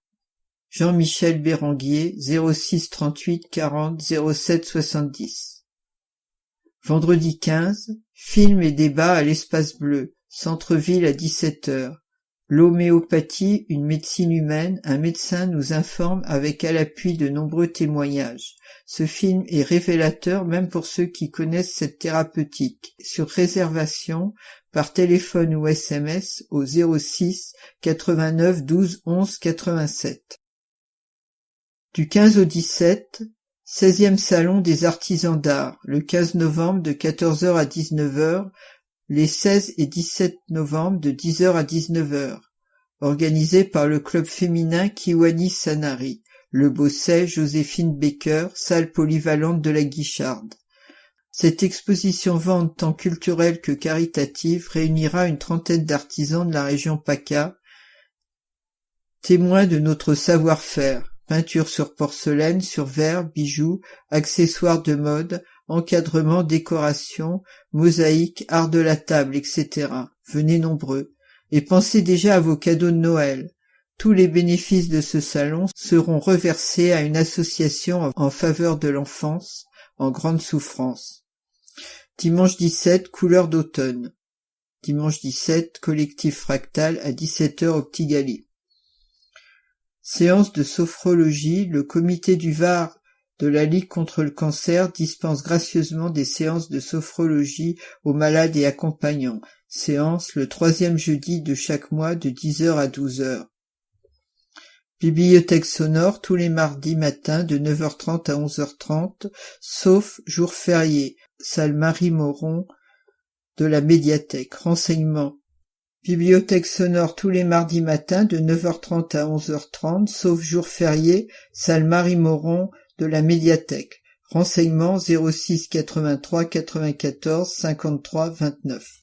Jean-Michel Béranguier, 06 38 40 07 70. Vendredi 15, film et débat à l'Espace Bleu, centre-ville à 17h. L'homéopathie, une médecine humaine, un médecin nous informe avec à l'appui de nombreux témoignages. Ce film est révélateur même pour ceux qui connaissent cette thérapeutique. Sur réservation, par téléphone ou SMS au 06 89 12 11 87. Du 15 au 17, 16e Salon des artisans d'art, le 15 novembre de 14h à 19h, les 16 et 17 novembre de 10h à 19h, organisé par le club féminin Kiwani Sanari, Le Bosset, Joséphine Baker, salle polyvalente de la Guicharde. Cette exposition vente tant culturelle que caritative réunira une trentaine d'artisans de la région PACA, témoins de notre savoir-faire, peinture sur porcelaine, sur verre, bijoux, accessoires de mode, encadrement, décoration, mosaïque, art de la table, etc. Venez nombreux. Et pensez déjà à vos cadeaux de Noël. Tous les bénéfices de ce salon seront reversés à une association en faveur de l'enfance en grande souffrance. Dimanche 17, couleur d'automne. Dimanche 17, collectif fractal à 17h au Petit Galet. Séance de sophrologie, le comité du Var de la Ligue contre le cancer dispense gracieusement des séances de sophrologie aux malades et accompagnants. Séance le 3e jeudi de chaque mois de 10h à 12h. Bibliothèque sonore tous les mardis matins de 9h30 à 11h30, sauf jour férié. Salle Marie-Moron de la médiathèque. Renseignements. Bibliothèque sonore tous les mardis matins de 9h30 à 11h30, sauf jour férié, salle Marie-Moron de la médiathèque. Renseignements 06 83 94 53 29.